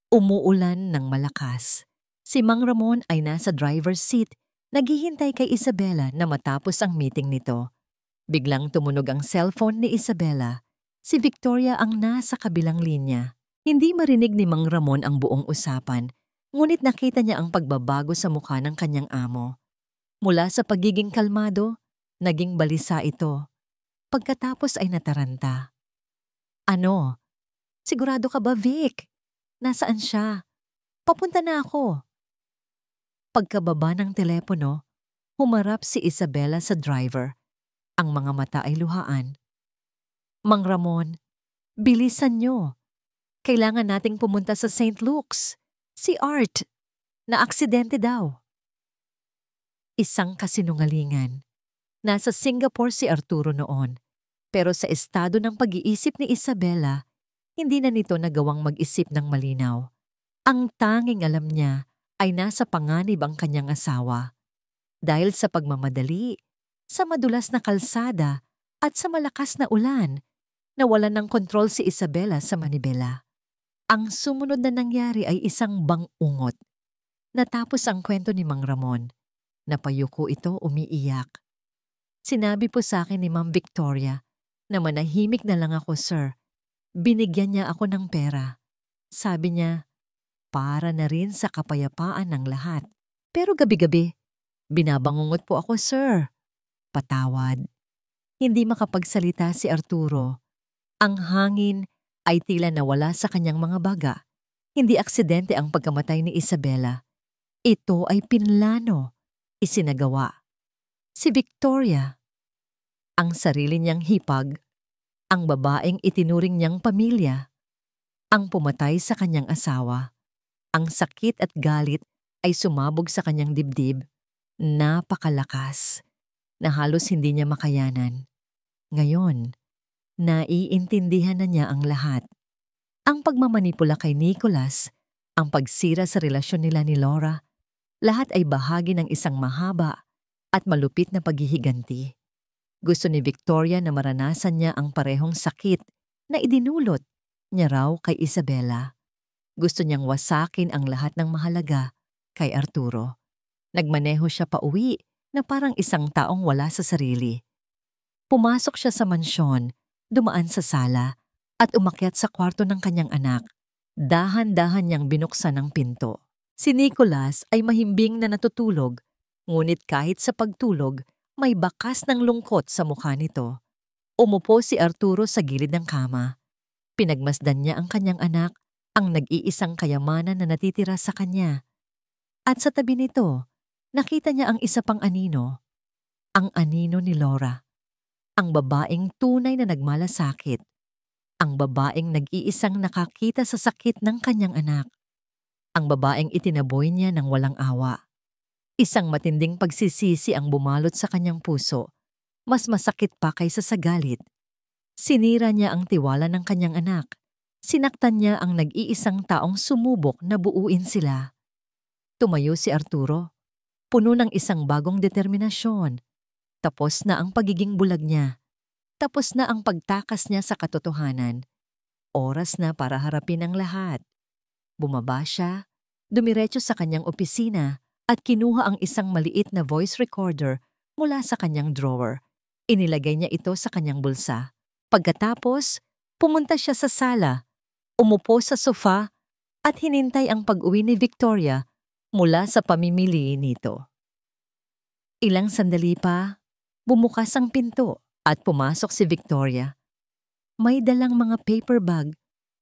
Umuulan ng malakas. Si Mang Ramon ay nasa driver's seat, naghihintay kay Isabela na matapos ang meeting nito. Biglang tumunog ang cellphone ni Isabela. Si Victoria ang nasa kabilang linya. Hindi marinig ni Mang Ramon ang buong usapan, ngunit nakita niya ang pagbabago sa mukha ng kanyang amo. Mula sa pagiging kalmado, naging balisa ito. Pagkatapos ay nataranta. Ano? Sigurado ka ba, Vic? Nasaan siya? Papunta na ako. Pagkababa ng telepono, humarap si Isabela sa driver. Ang mga mata ay luhaan. Mang Ramon, bilisan niyo. Kailangan nating pumunta sa St. Luke's. Si Art, na aksidente daw. Isang kasinungalingan. Nasa Singapore si Arturo noon, pero sa estado ng pag-iisip ni Isabela, hindi na nito nagawang mag-isip ng malinaw. Ang tanging alam niya ay nasa panganib ang kanyang asawa. Dahil sa pagmamadali, sa madulas na kalsada at sa malakas na ulan, nawalan ng kontrol si Isabela sa manibela. Ang sumunod na nangyari ay isang bangungot. Natapos ang kwento ni Mang Ramon. Napayuko ito umiiyak. Sinabi po sa akin ni Ma'am Victoria na manahimik na lang ako, sir. Binigyan niya ako ng pera. Sabi niya, para na rin sa kapayapaan ng lahat. Pero gabi-gabi, binabangungot po ako, sir. Patawad. Hindi makapagsalita si Arturo. Ang hangin ay tila nawala sa kanyang mga baga. Hindi aksidente ang pagkamatay ni Isabela. Ito ay pinlano, isinagawa. Si Victoria, ang sarili niyang hipag, ang babaeng itinuring niyang pamilya, ang pumatay sa kanyang asawa. Ang sakit at galit ay sumabog sa kanyang dibdib. Napakalakas, na halos hindi niya makayanan. Ngayon, naiintindihan na niya ang lahat. Ang pagmamanipula kay Nicholas, ang pagsira sa relasyon nila ni Laura, lahat ay bahagi ng isang mahaba at malupit na paghihiganti. Gusto ni Victoria na maranasan niya ang parehong sakit na idinulot niya raw kay Isabela. Gusto niyang wasakin ang lahat ng mahalaga kay Arturo. Nagmaneho siya pauwi na parang isang taong wala sa sarili. Pumasok siya sa mansyon, dumaan sa sala, at umakyat sa kwarto ng kanyang anak. Dahan-dahan niyang binuksan ang pinto. Si Nicholas ay mahimbing na natutulog, ngunit kahit sa pagtulog, may bakas ng lungkot sa mukha nito. Umupo si Arturo sa gilid ng kama. Pinagmasdan niya ang kanyang anak, ang nag-iisang kayamanan na natitira sa kanya. At sa tabi nito, nakita niya ang isa pang anino. Ang anino ni Laura. Ang babaeng tunay na nagmalasakit. Ang babaeng nag-iisang nakakita sa sakit ng kanyang anak. Ang babaeng itinaboy niya ng walang awa. Isang matinding pagsisisi ang bumalot sa kanyang puso. Mas masakit pa kaysa sa galit. Sinira niya ang tiwala ng kanyang anak. Sinaktan niya ang nag-iisang taong sumubok na buuin sila. Tumayo si Arturo, puno ng isang bagong determinasyon. Tapos na ang pagiging bulag niya. Tapos na ang pagtakas niya sa katotohanan. Oras na para harapin ang lahat. Bumaba siya, dumiretso sa kanyang opisina at kinuha ang isang maliit na voice recorder mula sa kanyang drawer. Inilagay niya ito sa kanyang bulsa. Pagkatapos, pumunta siya sa sala, umupo sa sofa at hinintay ang pag-uwi ni Victoria mula sa pamimili nito. Ilang sandali pa, bumukas ang pinto at pumasok si Victoria. May dalang mga paper bag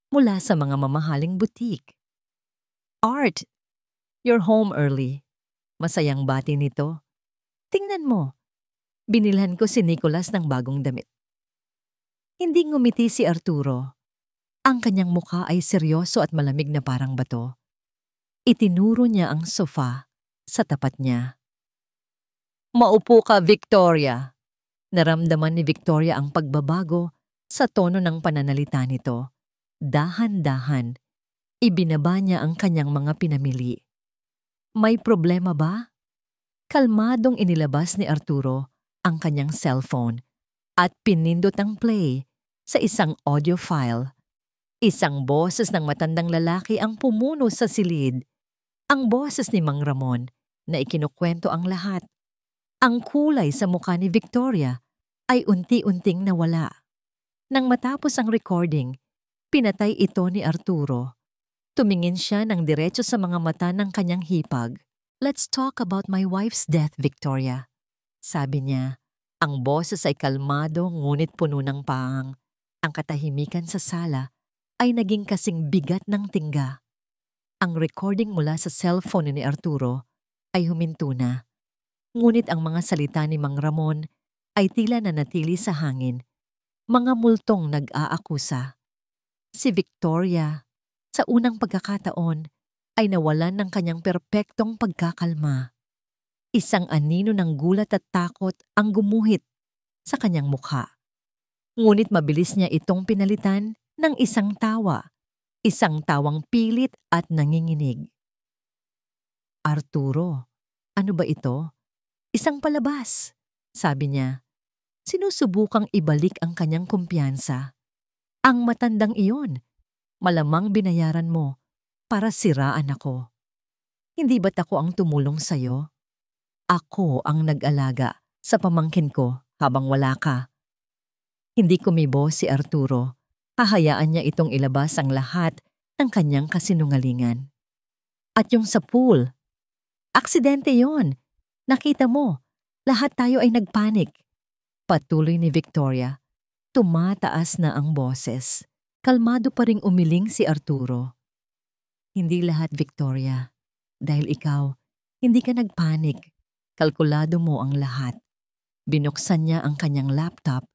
mula sa mga mamahaling butik. Art, you're home early. Masayang bati nito. Tingnan mo, binilhan ko si Nicholas ng bagong damit. Hindi ngumiti si Arturo. Ang kanyang mukha ay seryoso at malamig na parang bato. Itinuro niya ang sofa sa tapat niya. Maupo ka, Victoria. Naramdaman ni Victoria ang pagbabago sa tono ng pananalita nito. Dahan-dahan, ibinaba niya ang kanyang mga pinamili. May problema ba? Kalmadong inilabas ni Arturo ang kanyang cellphone at pinindot ang play sa isang audio file. Isang boses ng matandang lalaki ang pumuno sa silid. Ang boses ni Mang Ramon na ikinukwento ang lahat. Ang kulay sa mukha ni Victoria ay unti-unting nawala. Nang matapos ang recording, pinatay ito ni Arturo. Tumingin siya ng diretso sa mga mata ng kanyang hipag. Let's talk about my wife's death, Victoria. Sabi niya. Ang boses ay kalmado ngunit puno ng pang. Ang katahimikan sa sala ay naging kasing bigat ng tingga. Ang recording mula sa cellphone ni Arturo ay huminto na. Ngunit ang mga salita ni Mang Ramon ay tila nanatili sa hangin. Mga multong nag-aakusa. Si Victoria, sa unang pagkakataon, ay nawalan ng kanyang perpektong pagkakalma. Isang anino ng gulat at takot ang gumuhit sa kanyang mukha. Ngunit mabilis niya itong pinalitan ng isang tawa. Isang tawang pilit at nanginginig. Arturo, ano ba ito? Isang palabas, sabi niya. Sinusubukang ibalik ang kanyang kumpiyansa. Ang matandang iyon, malamang binayaran mo para siraan ako. Hindi ba't ako ang tumulong sa'yo? Ako ang nag-alaga sa pamangkin ko habang wala ka. Hindi kumibo si Arturo. Hahayaan niya itong ilabas ang lahat ng kanyang kasinungalingan. At yung sa pool, aksidente yon. Nakita mo, lahat tayo ay nagpanik. Patuloy ni Victoria. Tumataas na ang boses. Kalmado pa ring umiling si Arturo. Hindi lahat, Victoria. Dahil ikaw, hindi ka nagpanik. Kalkulado mo ang lahat. Binuksan niya ang kanyang laptop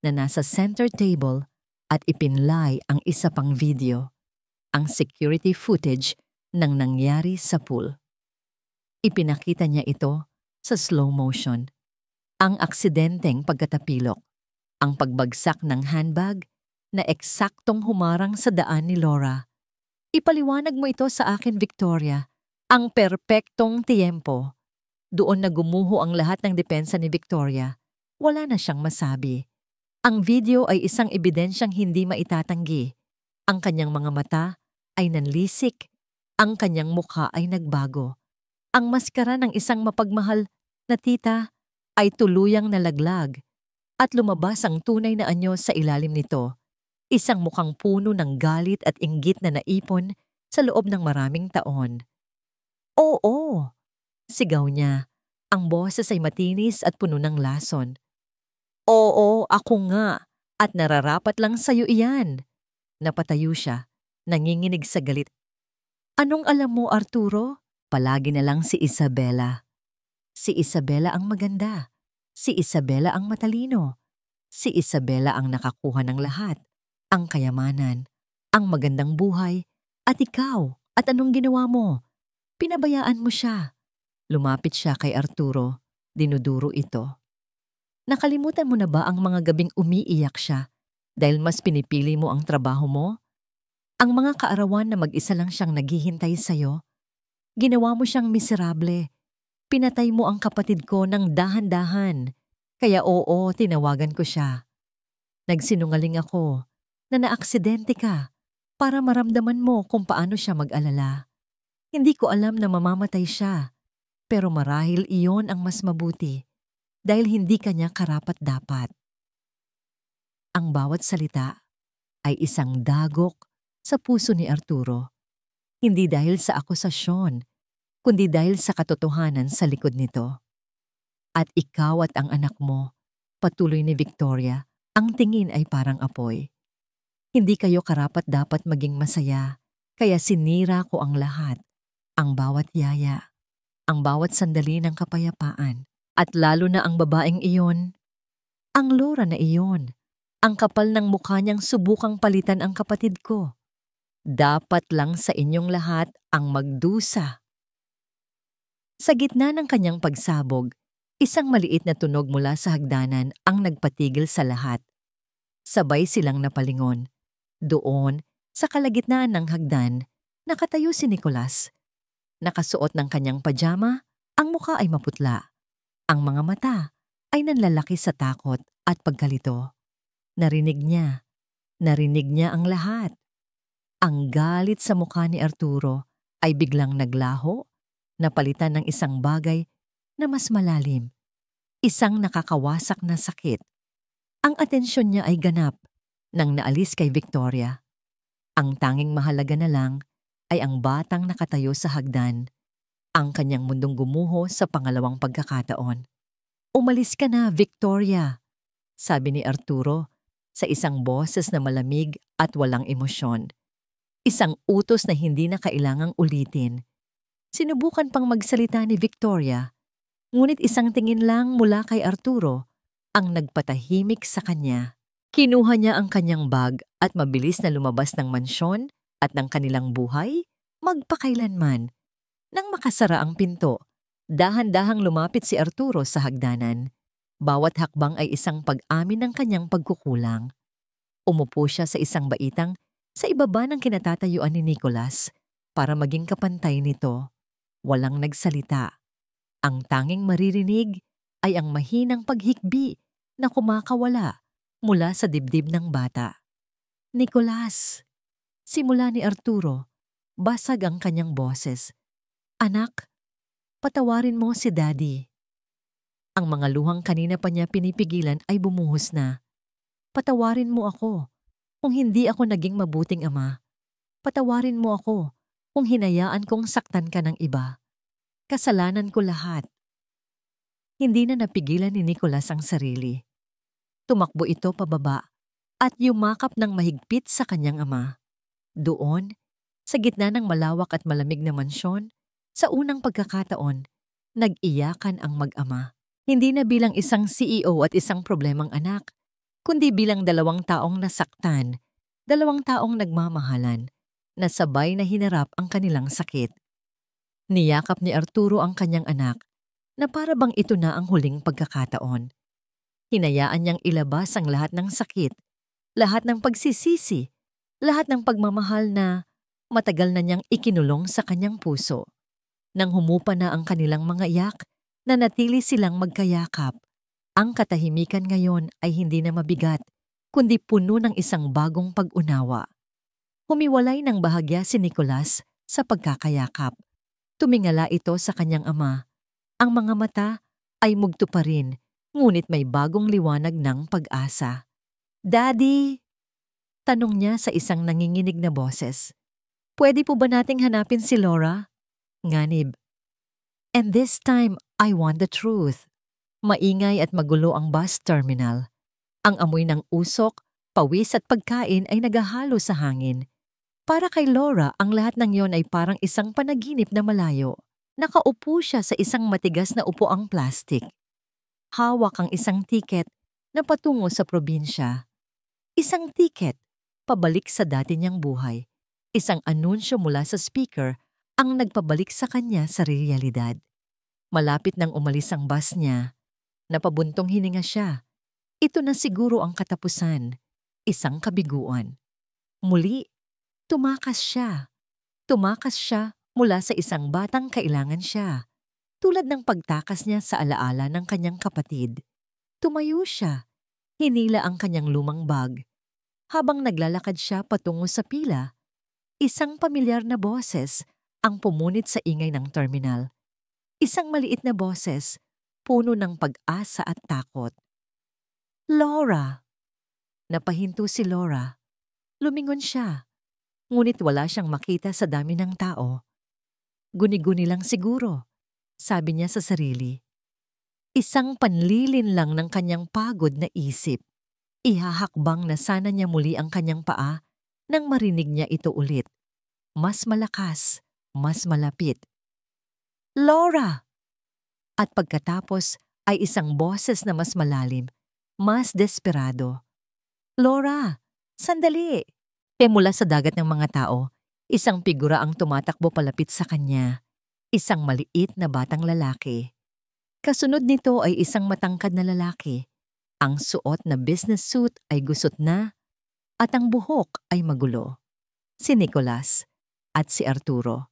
na nasa center table at ipinlay ang isa pang video, ang security footage ng nangyari sa pool. Ipinakita niya ito sa slow motion. Ang aksidenteng pagkatapilok, ang pagbagsak ng handbag na eksaktong humarang sa daan ni Laura. Ipaliwanag mo ito sa akin, Victoria, ang perpektong tiyempo. Doon na gumuho ang lahat ng depensa ni Victoria. Wala na siyang masabi. Ang video ay isang ebidensyang hindi maitatanggi. Ang kanyang mga mata ay nanlisik. Ang kanyang mukha ay nagbago. Ang maskara ng isang mapagmahal na tita ay tuluyang nalaglag at lumabas ang tunay na anyo sa ilalim nito. Isang mukhang puno ng galit at inggit na naipon sa loob ng maraming taon. Oo, sigaw niya. Ang boses ay matinis at puno ng lason. Oo, ako nga. At nararapat lang sa'yo iyan. Napatayo siya, nanginginig sa galit. Anong alam mo, Arturo? Palagi na lang si Isabela. Si Isabela ang maganda. Si Isabela ang matalino. Si Isabela ang nakakuha ng lahat. Ang kayamanan, ang magandang buhay. At ikaw, at anong ginawa mo? Pinabayaan mo siya. Lumapit siya kay Arturo. Dinuduro ito. Nakalimutan mo na ba ang mga gabing umiiyak siya dahil mas pinipili mo ang trabaho mo? Ang mga kaarawan na mag-isa lang siyang naghihintay sa'yo? Ginawa mo siyang miserable. Pinatay mo ang kapatid ko ng dahan-dahan. Kaya oo, tinawagan ko siya. Nagsinungaling ako na naaksidente ka para maramdaman mo kung paano siya mag-alala. Hindi ko alam na mamamatay siya, pero marahil iyon ang mas mabuti dahil hindi kanya karapat-dapat. Ang bawat salita ay isang dagok sa puso ni Arturo. Hindi dahil sa akusasyon, kundi dahil sa katotohanan sa likod nito. At ikaw at ang anak mo, patuloy ni Victoria, ang tingin ay parang apoy. Hindi kayo karapat-dapat maging masaya, kaya sinira ko ang lahat, ang bawat yaya, ang bawat sandali ng kapayapaan, at lalo na ang babaeng iyon, ang Laura na iyon, ang kapal ng mukha niyang subukang palitan ang kapatid ko. Dapat lang sa inyong lahat ang magdusa. Sa gitna ng kanyang pagsabog, isang maliit na tunog mula sa hagdanan ang nagpatigil sa lahat. Sabay silang napalingon. Doon, sa kalagitnaan ng hagdan, nakatayo si Nicolas. Nakasuot ng kanyang pajama, ang mukha ay maputla. Ang mga mata ay nanlalaki sa takot at pagkalito. Narinig niya ang lahat. Ang galit sa mukha ni Arturo ay biglang naglaho, napalitan ng isang bagay na mas malalim. Isang nakakawasak na sakit. Ang atensyon niya ay ganap nang naalis kay Victoria. Ang tanging mahalaga na lang ay ang batang nakatayo sa hagdan. Ang kanyang mundong gumuho sa pangalawang pagkakataon. Umalis ka na, Victoria, sabi ni Arturo sa isang boses na malamig at walang emosyon. Isang utos na hindi na kailangang ulitin. Sinubukan pang magsalita ni Victoria, ngunit isang tingin lang mula kay Arturo ang nagpatahimik sa kanya. Kinuha niya ang kanyang bag at mabilis na lumabas ng mansyon at ng kanilang buhay, magpakailanman. Nang makasara ang pinto, dahan-dahang lumapit si Arturo sa hagdanan. Bawat hakbang ay isang pag-amin ng kanyang pagkukulang. Umupo siya sa isang baitang sa ibaba ng kinatatayuan ni Nicolas para maging kapantay nito. Walang nagsalita. Ang tanging maririnig ay ang mahinang paghikbi na kumakawala mula sa dibdib ng bata. Nicolas! Simula ni Arturo, basag ang kanyang boses. Anak, patawarin mo si Daddy. Ang mga luhang kanina pa niya pinipigilan ay bumuhos na. Patawarin mo ako kung hindi ako naging mabuting ama. Patawarin mo ako kung hinayaan kong saktan ka ng iba. Kasalanan ko lahat. Hindi na napigilan ni Nicolas ang sarili. Tumakbo ito pababa at yumakap ng mahigpit sa kanyang ama. Doon, sa gitna ng malawak at malamig na mansyon, sa unang pagkakataon, nag-iyakan ang mag-ama. Hindi na bilang isang CEO at isang problemang anak, kundi bilang dalawang taong nasaktan, dalawang taong nagmamahalan, na sabay na hinarap ang kanilang sakit. Niyakap ni Arturo ang kanyang anak, na para bang ito na ang huling pagkakataon. Hinayaan niyang ilabas ang lahat ng sakit, lahat ng pagsisisi, lahat ng pagmamahal na matagal na niyang ikinulong sa kanyang puso. Nang humupa na ang kanilang mga iyak, Nanatili silang magkayakap. Ang katahimikan ngayon ay hindi na mabigat, kundi puno ng isang bagong pag-unawa. Humiwalay ng bahagya si Nicolas sa pagkakayakap. Tumingala ito sa kanyang ama. Ang mga mata ay mugto pa rin, ngunit may bagong liwanag ng pag-asa. "Daddy!" tanong niya sa isang nanginginig na boses. "Pwede po ba nating hanapin si Laura?" Nganib. "And this time, I want the truth." Maingay at magulo ang bus terminal. Ang amoy ng usok, pawis at pagkain ay nagahalo sa hangin. Para kay Laura, ang lahat ng yon ay parang isang panaginip na malayo. Nakaupo siya sa isang matigas na upuang plastik. Hawak ang isang tiket na patungo sa probinsya. Isang tiket, pabalik sa dati niyang buhay. Isang anunsyo mula sa speaker ang nagpabalik sa kanya sa realidad. Malapit nang umalis ang bus niya, napabuntong hininga siya. Ito na siguro ang katapusan, isang kabiguan. Muli, tumakas siya. Tumakas siya mula sa isang batang kailangan siya. Tulad ng pagtakas niya sa alaala ng kanyang kapatid. Tumayo siya. Hinila ang kanyang lumang bag. Habang naglalakad siya patungo sa pila, isang pamilyar na boses ang pumunit sa ingay ng terminal. Isang maliit na boses, puno ng pag-asa at takot. "Laura!" Napahinto si Laura. Lumingon siya, ngunit wala siyang makita sa dami ng tao. Guni-guni lang siguro, sabi niya sa sarili. Isang panlilin lang ng kanyang pagod na isip. Ihahakbang na sana niya muli ang kanyang paa nang marinig niya ito ulit. Mas malakas, mas malapit. "Laura!" At pagkatapos ay isang boses na mas malalim, mas desperado. "Laura, sandali!" Mula sa dagat ng mga tao, isang figura ang tumatakbo palapit sa kanya. Isang maliit na batang lalaki. Kasunod nito ay isang matangkad na lalaki. Ang suot na business suit ay gusot na at ang buhok ay magulo. Si Nicolas at si Arturo.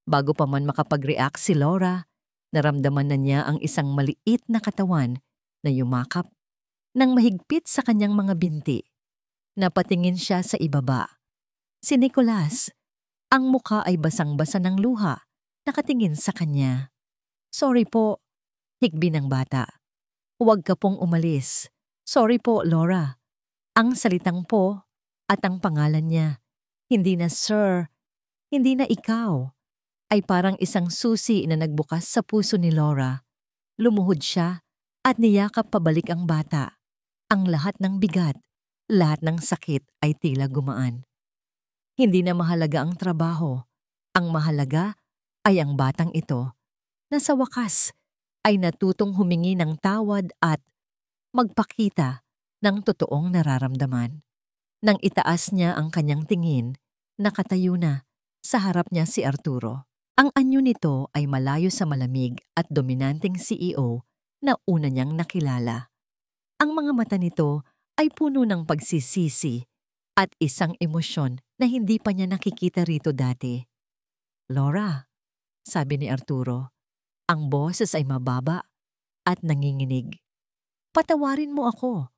Bago pa man makapag-react si Laura, naramdaman na niya ang isang maliit na katawan na yumakap nang mahigpit sa kanyang mga binti. Napatingin siya sa ibaba. Si Nicolas, ang mukha ay basang-basa ng luha, nakatingin sa kanya. "Sorry po," hikbi ng bata. "Huwag ka pong umalis. Sorry po, Laura." Ang salitang po at ang pangalan niya, hindi na sir, hindi na ikaw, ay parang isang susi na nagbukas sa puso ni Laura. Lumuhod siya at niyakap pabalik ang bata. Ang lahat ng bigat, lahat ng sakit ay tila gumaan. Hindi na mahalaga ang trabaho. Ang mahalaga ay ang batang ito na sa wakas ay natutong humingi ng tawad at magpakita ng totoong nararamdaman. Nang itaas niya ang kanyang tingin, nakatayo na sa harap niya si Arturo. Ang anyo nito ay malayo sa malamig at dominanteng CEO na una niyang nakilala. Ang mga mata nito ay puno ng pagsisisi at isang emosyon na hindi pa niya nakikita rito dati. "Laura," sabi ni Arturo. Ang boses ay mababa at nanginginig. "Patawarin mo ako."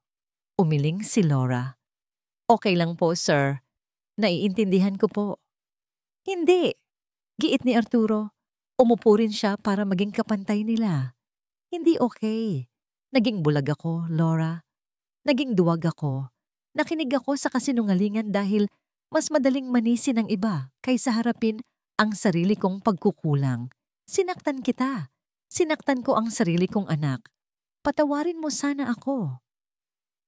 Umiling si Laura. "Okay lang po, sir. Naiintindihan ko po." "Hindi," giit ni Arturo. Umupo rin siya para maging kapantay nila. "Hindi okay. Naging bulag ako, Laura. Naging duwag ako. Nakinig ako sa kasinungalingan dahil mas madaling manisin ng iba kaysa harapin ang sarili kong pagkukulang. Sinaktan kita. Sinaktan ko ang sarili kong anak. Patawarin mo sana ako."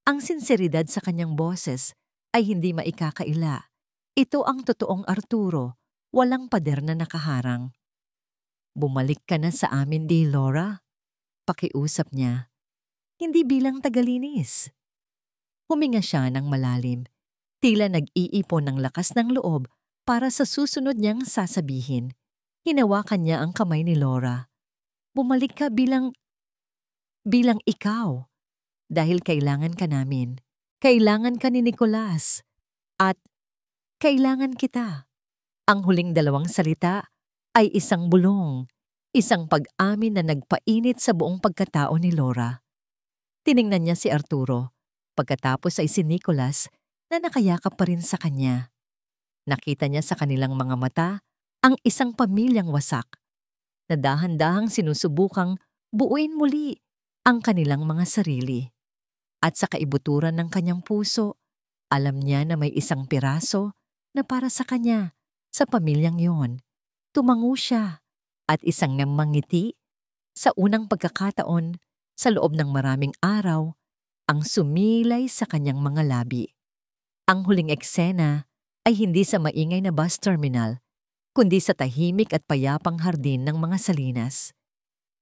Ang sinseridad sa kanyang boses ay hindi maikakaila. Ito ang totoong Arturo, walang pader na nakaharang. "Bumalik ka na sa amin, di Laura?" Pakiusap niya. Hindi bilang tagalinis. Huminga siya ng malalim. Tila nag-iipon ng lakas ng loob para sa susunod niyang sasabihin. Hinawakan niya ang kamay ni Laura. "Bumalik ka bilang ikaw. Dahil kailangan ka namin. Kailangan ka ni Nicolas. At kailangan kita." Ang huling dalawang salita ay isang bulong. Isang pag-amin na nagpainit sa buong pagkatao ni Laura. Tiningnan niya si Arturo. Pagkatapos ay si Nicholas na nakayakap pa rin sa kanya. Nakita niya sa kanilang mga mata ang isang pamilyang wasak na dahan-dahang sinusubukang buuin muli ang kanilang mga sarili. At sa kaibuturan ng kanyang puso, alam niya na may isang piraso na para sa kanya, sa pamilyang yon. Tumango siya at isang namangiti sa unang pagkakataon sa loob ng maraming araw ang sumilay sa kanyang mga labi. Ang huling eksena ay hindi sa maingay na bus terminal, kundi sa tahimik at payapang hardin ng mga salinas.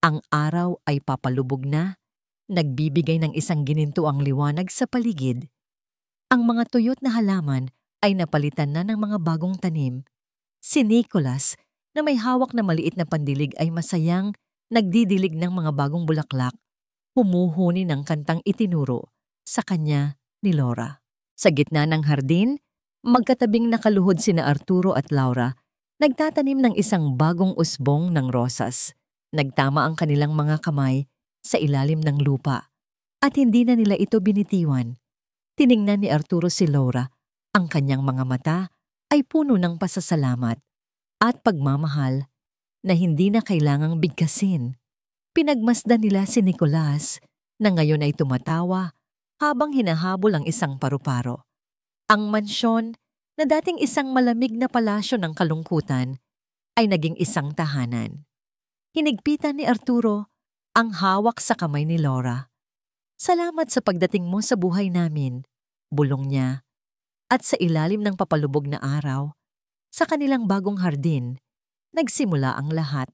Ang araw ay papalubog na, nagbibigay ng isang ginintuang liwanag sa paligid. Ang mga tuyot na halaman ay napalitan na ng mga bagong tanim. Si Nicholas, na may hawak na maliit na pandilig, ay masayang nagdidilig ng mga bagong bulaklak, humuhuni ng kantang itinuro sa kanya ni Laura. Sa gitna ng hardin, magkatabing nakaluhod sina Arturo at Laura, nagtatanim ng isang bagong usbong ng rosas. Nagtama ang kanilang mga kamay sa ilalim ng lupa at hindi na nila ito binitiwan. Tiningnan ni Arturo si Laura. Ang kanyang mga mata ay puno ng pasasalamat at pagmamahal na hindi na kailangang bigkasin. Pinagmasdan nila si Nicholas na ngayon ay tumatawa habang hinahabol ang isang paru-paro. Ang mansyon na dating isang malamig na palasyo ng kalungkutan ay naging isang tahanan. Hinigpitan ni Arturo ang hawak sa kamay ni Laura. "Salamat sa pagdating mo sa buhay namin," bulong niya. At sa ilalim ng papalubog na araw, sa kanilang bagong hardin, nagsimula ang lahat.